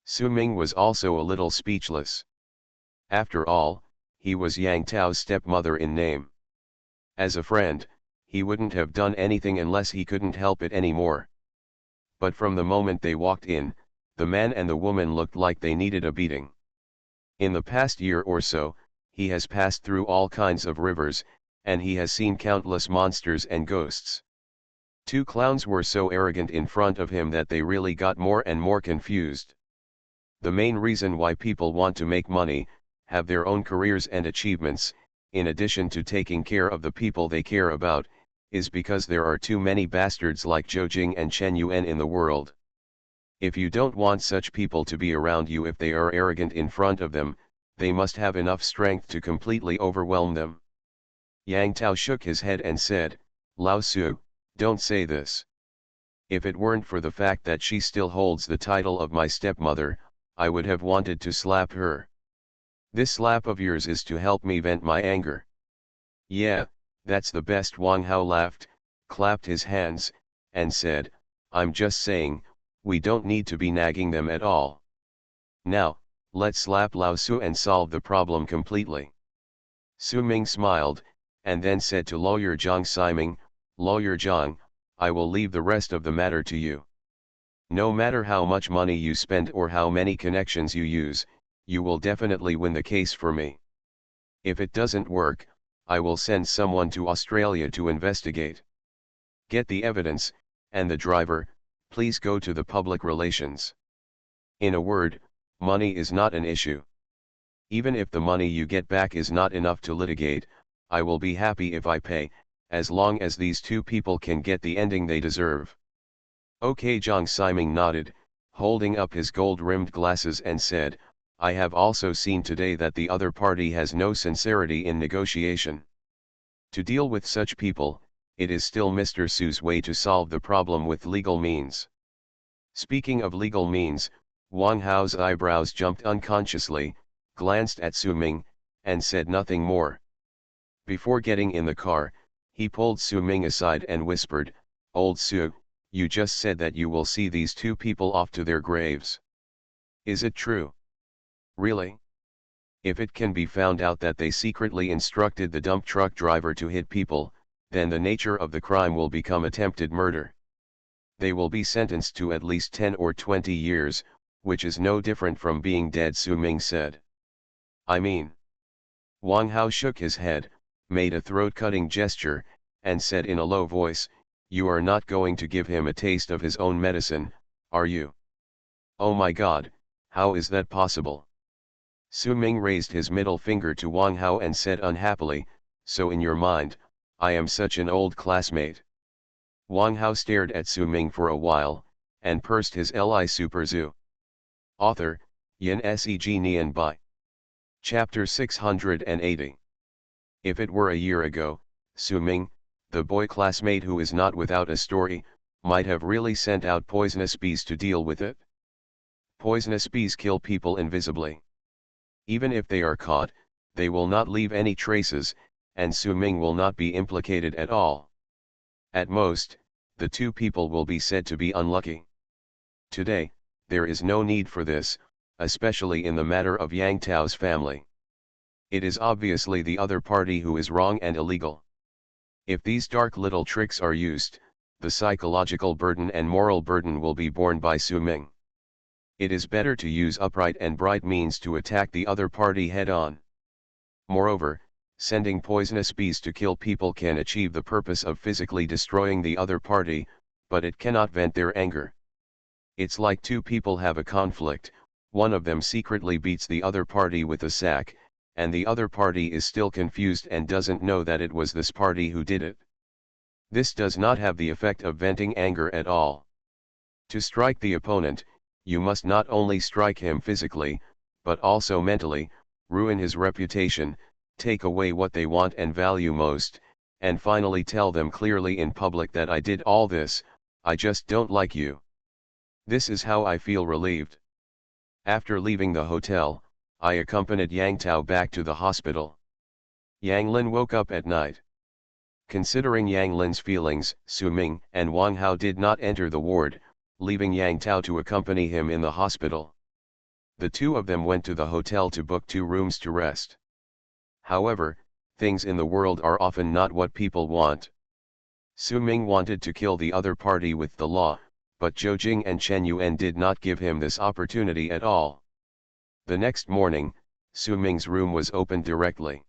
Su Ming was also a little speechless. After all, he was Yang Tao's stepmother in name. As a friend, he wouldn't have done anything unless he couldn't help it anymore. But from the moment they walked in, the man and the woman looked like they needed a beating. In the past year or so, he has passed through all kinds of rivers, and he has seen countless monsters and ghosts. Two clowns were so arrogant in front of him that they really got more and more confused. The main reason why people want to make money, have their own careers and achievements, in addition to taking care of the people they care about, is because there are too many bastards like Zhou Jing and Chen Yuan in the world. If you don't want such people to be around you if they are arrogant in front of them, they must have enough strength to completely overwhelm them. Yang Tao shook his head and said, "Lao Su, don't say this. If it weren't for the fact that she still holds the title of my stepmother, I would have wanted to slap her. This slap of yours is to help me vent my anger." "Yeah, that's the best." Wang Hao laughed, clapped his hands, and said, "I'm just saying, we don't need to be nagging them at all. Now, let's slap Lao Su and solve the problem completely." Su Ming smiled, and then said to Lawyer Zhang Siming, "Lawyer Zhang, I will leave the rest of the matter to you. No matter how much money you spend or how many connections you use, you will definitely win the case for me. If it doesn't work, I will send someone to Australia to investigate. Get the evidence, and the driver, please go to the public relations. In a word, money is not an issue. Even if the money you get back is not enough to litigate, I will be happy if I pay, as long as these two people can get the ending they deserve." "Okay." Zhang Siming nodded, holding up his gold-rimmed glasses and said, "I have also seen today that the other party has no sincerity in negotiation. To deal with such people, it is still Mr. Su's way to solve the problem with legal means." Speaking of legal means, Wang Hao's eyebrows jumped unconsciously, glanced at Su Ming, and said nothing more. Before getting in the car, he pulled Su Ming aside and whispered, "Old Su, you just said that you will see these two people off to their graves. Is it true? Really? If it can be found out that they secretly instructed the dump truck driver to hit people, then the nature of the crime will become attempted murder. They will be sentenced to at least 10 or 20 years, which is no different from being dead, Su Ming said. I mean. Wang Hao shook his head, made a throat-cutting gesture, and said in a low voice, "You are not going to give him a taste of his own medicine, are you?" "Oh my God, how is that possible?" Su Ming raised his middle finger to Wang Hao and said unhappily, "So in your mind, I am such an old classmate?" Wang Hao stared at Su Ming for a while, and pursed his li super zoo. Author, Yin Seg Nian Bai. Chapter 680. If it were a year ago, Su Ming, the boy classmate who is not without a story, might have really sent out poisonous bees to deal with it. Poisonous bees kill people invisibly. Even if they are caught, they will not leave any traces, and Su Ming will not be implicated at all. At most, the two people will be said to be unlucky. Today, there is no need for this, especially in the matter of Yang Tao's family. It is obviously the other party who is wrong and illegal. If these dark little tricks are used, the psychological burden and moral burden will be borne by Su Ming. It is better to use upright and bright means to attack the other party head-on. Moreover, sending poisonous bees to kill people can achieve the purpose of physically destroying the other party, but it cannot vent their anger. It's like two people have a conflict, one of them secretly beats the other party with a sack, and the other party is still confused and doesn't know that it was this party who did it. This does not have the effect of venting anger at all. To strike the opponent, you must not only strike him physically, but also mentally, ruin his reputation, take away what they want and value most, and finally tell them clearly in public that I did all this, I just don't like you. This is how I feel relieved. After leaving the hotel, I accompanied Yang Tao back to the hospital. Yang Lin woke up at night. Considering Yang Lin's feelings, Su Ming and Wang Hao did not enter the ward, leaving Yang Tao to accompany him in the hospital. The two of them went to the hotel to book 2 rooms to rest. However, things in the world are often not what people want. Su Ming wanted to kill the other party with the law, but Zhou Jing and Chen Yuan did not give him this opportunity at all. The next morning, Su Ming's room was opened directly.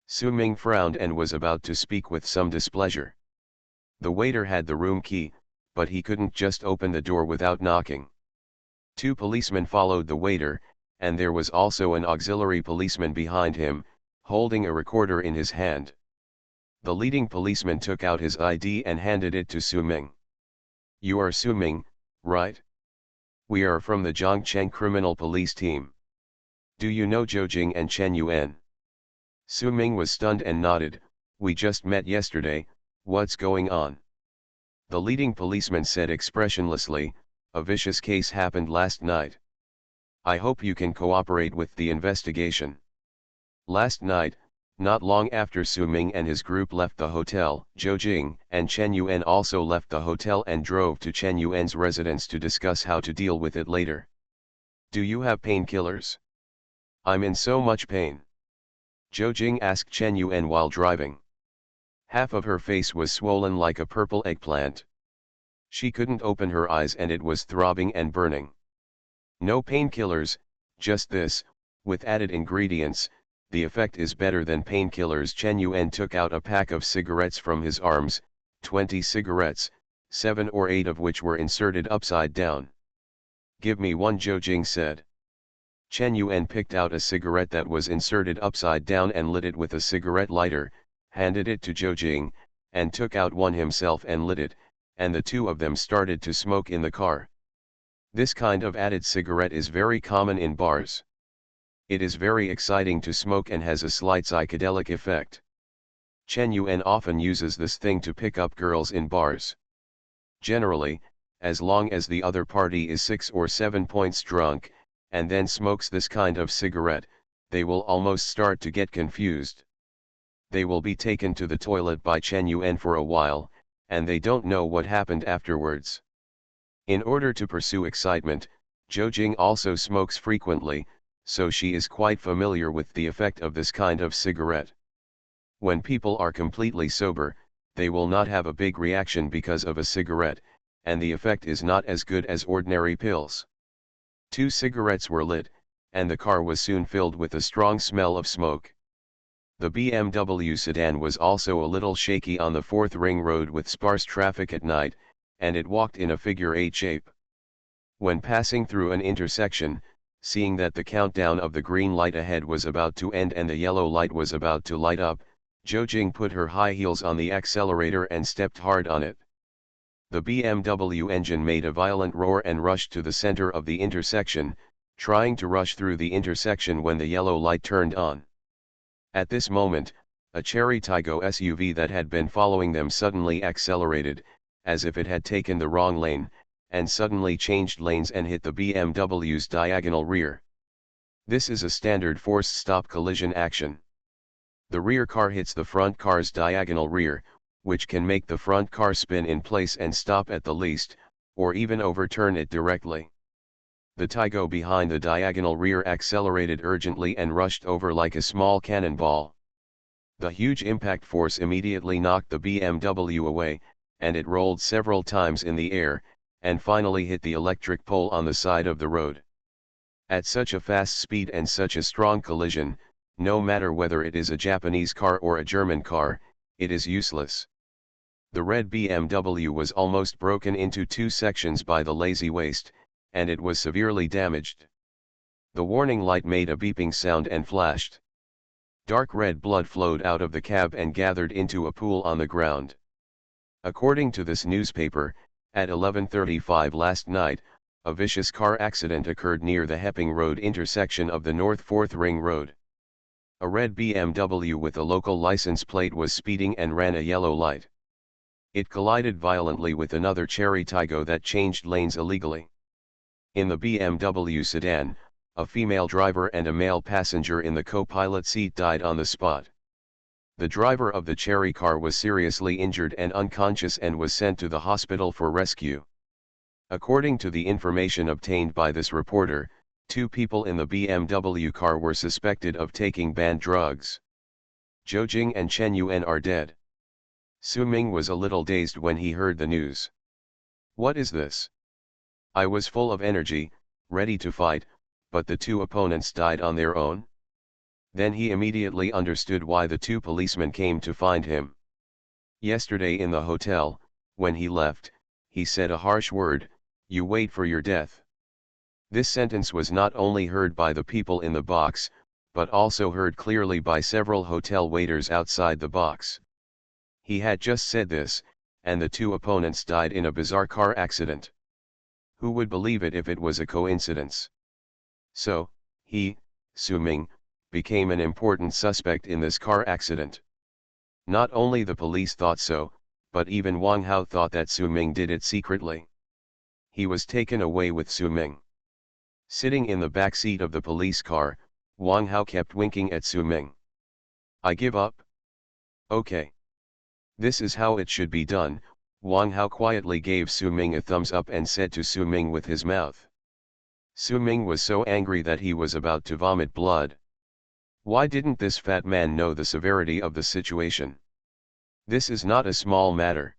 Su Ming frowned and was about to speak with some displeasure. The waiter had the room key, but he couldn't just open the door without knocking. 2 policemen followed the waiter, and there was also an auxiliary policeman behind him, holding a recorder in his hand. The leading policeman took out his ID and handed it to Su Ming. "You are Su Ming, right? We are from the Zhongcheng Criminal Police Team. Do you know Zhou Jing and Chen Yuan?" Su Ming was stunned and nodded. "We just met yesterday, what's going on?" The leading policeman said expressionlessly, "A vicious case happened last night. I hope you can cooperate with the investigation." Last night, not long after Su Ming and his group left the hotel, Zhou Jing and Chen Yuan also left the hotel and drove to Chen Yuan's residence to discuss how to deal with it later. "Do you have painkillers?" "I'm in so much pain," Zhou Jing asked Chen Yuan while driving. Half of her face was swollen like a purple eggplant. She couldn't open her eyes and it was throbbing and burning. "No painkillers, just this, with added ingredients. The effect is better than painkillers." Chen Yuan took out a pack of cigarettes from his arms, 20 cigarettes, 7 or 8 of which were inserted upside down. "Give me one," Zhou Jing said. Chen Yuan picked out a cigarette that was inserted upside down and lit it with a cigarette lighter, handed it to Zhou Jing, and took out one himself and lit it, and the two of them started to smoke in the car. This kind of added cigarette is very common in bars. It is very exciting to smoke and has a slight psychedelic effect. Chen Yuan often uses this thing to pick up girls in bars. Generally, as long as the other party is 6 or 7 points drunk, and then smokes this kind of cigarette, they will almost start to get confused. They will be taken to the toilet by Chen Yuan for a while, and they don't know what happened afterwards. In order to pursue excitement, Zhou Jing also smokes frequently, so she is quite familiar with the effect of this kind of cigarette. When people are completely sober, they will not have a big reaction because of a cigarette, and the effect is not as good as ordinary pills. 2 cigarettes were lit, and the car was soon filled with a strong smell of smoke. The BMW sedan was also a little shaky on the 4th Ring Road with sparse traffic at night, and it walked in a figure-8 shape. When passing through an intersection, seeing that the countdown of the green light ahead was about to end and the yellow light was about to light up, Zhou put her high heels on the accelerator and stepped hard on it. The BMW engine made a violent roar and rushed to the center of the intersection, trying to rush through the intersection when the yellow light turned on. At this moment, a Chery Tiggo SUV that had been following them suddenly accelerated, as if it had taken the wrong lane, and suddenly changed lanes and hit the BMW's diagonal rear. This is a standard forced stop collision action. The rear car hits the front car's diagonal rear, which can make the front car spin in place and stop at the least, or even overturn it directly. The Tiggo behind the diagonal rear accelerated urgently and rushed over like a small cannonball. The huge impact force immediately knocked the BMW away, and it rolled several times in the air, and finally hit the electric pole on the side of the road. At such a fast speed and such a strong collision, no matter whether it is a Japanese car or a German car, it is useless. The red BMW was almost broken into 2 sections by the lazy waste, and it was severely damaged. The warning light made a beeping sound and flashed. Dark red blood flowed out of the cab and gathered into a pool on the ground. According to this newspaper, at 11:35 last night, a vicious car accident occurred near the Hepping Road intersection of the North 4th Ring Road. A red BMW with a local license plate was speeding and ran a yellow light. It collided violently with another Chery Tiggo that changed lanes illegally. In the BMW sedan, a female driver and a male passenger in the co-pilot seat died on the spot. The driver of the Chery car was seriously injured and unconscious and was sent to the hospital for rescue. According to the information obtained by this reporter, 2 people in the BMW car were suspected of taking banned drugs. Zhou Jing and Chen Yuan are dead. Su Ming was a little dazed when he heard the news. What is this? I was full of energy, ready to fight, but the 2 opponents died on their own? Then he immediately understood why the 2 policemen came to find him. Yesterday in the hotel, when he left, he said a harsh word, "You wait for your death." This sentence was not only heard by the people in the box, but also heard clearly by several hotel waiters outside the box. He had just said this, and the 2 opponents died in a bizarre car accident. Who would believe it if it was a coincidence? So, he, Su Ming, became an important suspect in this car accident. Not only the police thought so, but even Wang Hao thought that Su Ming did it secretly. He was taken away with Su Ming. Sitting in the back seat of the police car, Wang Hao kept winking at Su Ming. I give up. Okay. This is how it should be done. Wang Hao quietly gave Su Ming a thumbs up and said to Su Ming with his mouth. Su Ming was so angry that he was about to vomit blood. Why didn't this fat man know the severity of the situation? This is not a small matter.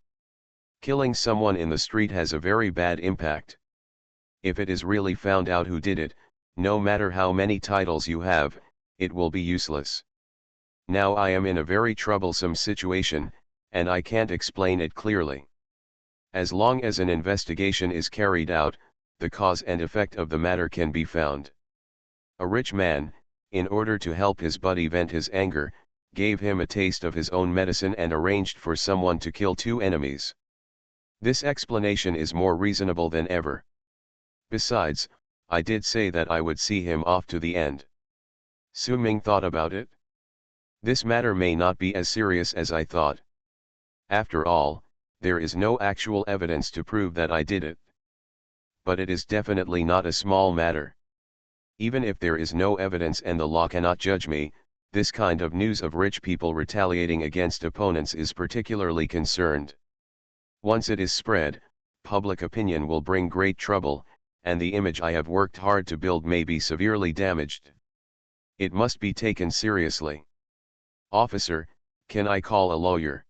Killing someone in the street has a very bad impact. If it is really found out who did it, no matter how many titles you have, it will be useless. Now I am in a very troublesome situation, and I can't explain it clearly. As long as an investigation is carried out, the cause and effect of the matter can be found. A rich man, in order to help his buddy vent his anger, gave him a taste of his own medicine and arranged for someone to kill 2 enemies. This explanation is more reasonable than ever. Besides, I did say that I would see him off to the end. Su Ming thought about it. This matter may not be as serious as I thought. After all, there is no actual evidence to prove that I did it. But it is definitely not a small matter. Even if there is no evidence and the law cannot judge me, this kind of news of rich people retaliating against opponents is particularly concerned. Once it is spread, public opinion will bring great trouble, and the image I have worked hard to build may be severely damaged. It must be taken seriously. Officer, can I call a lawyer?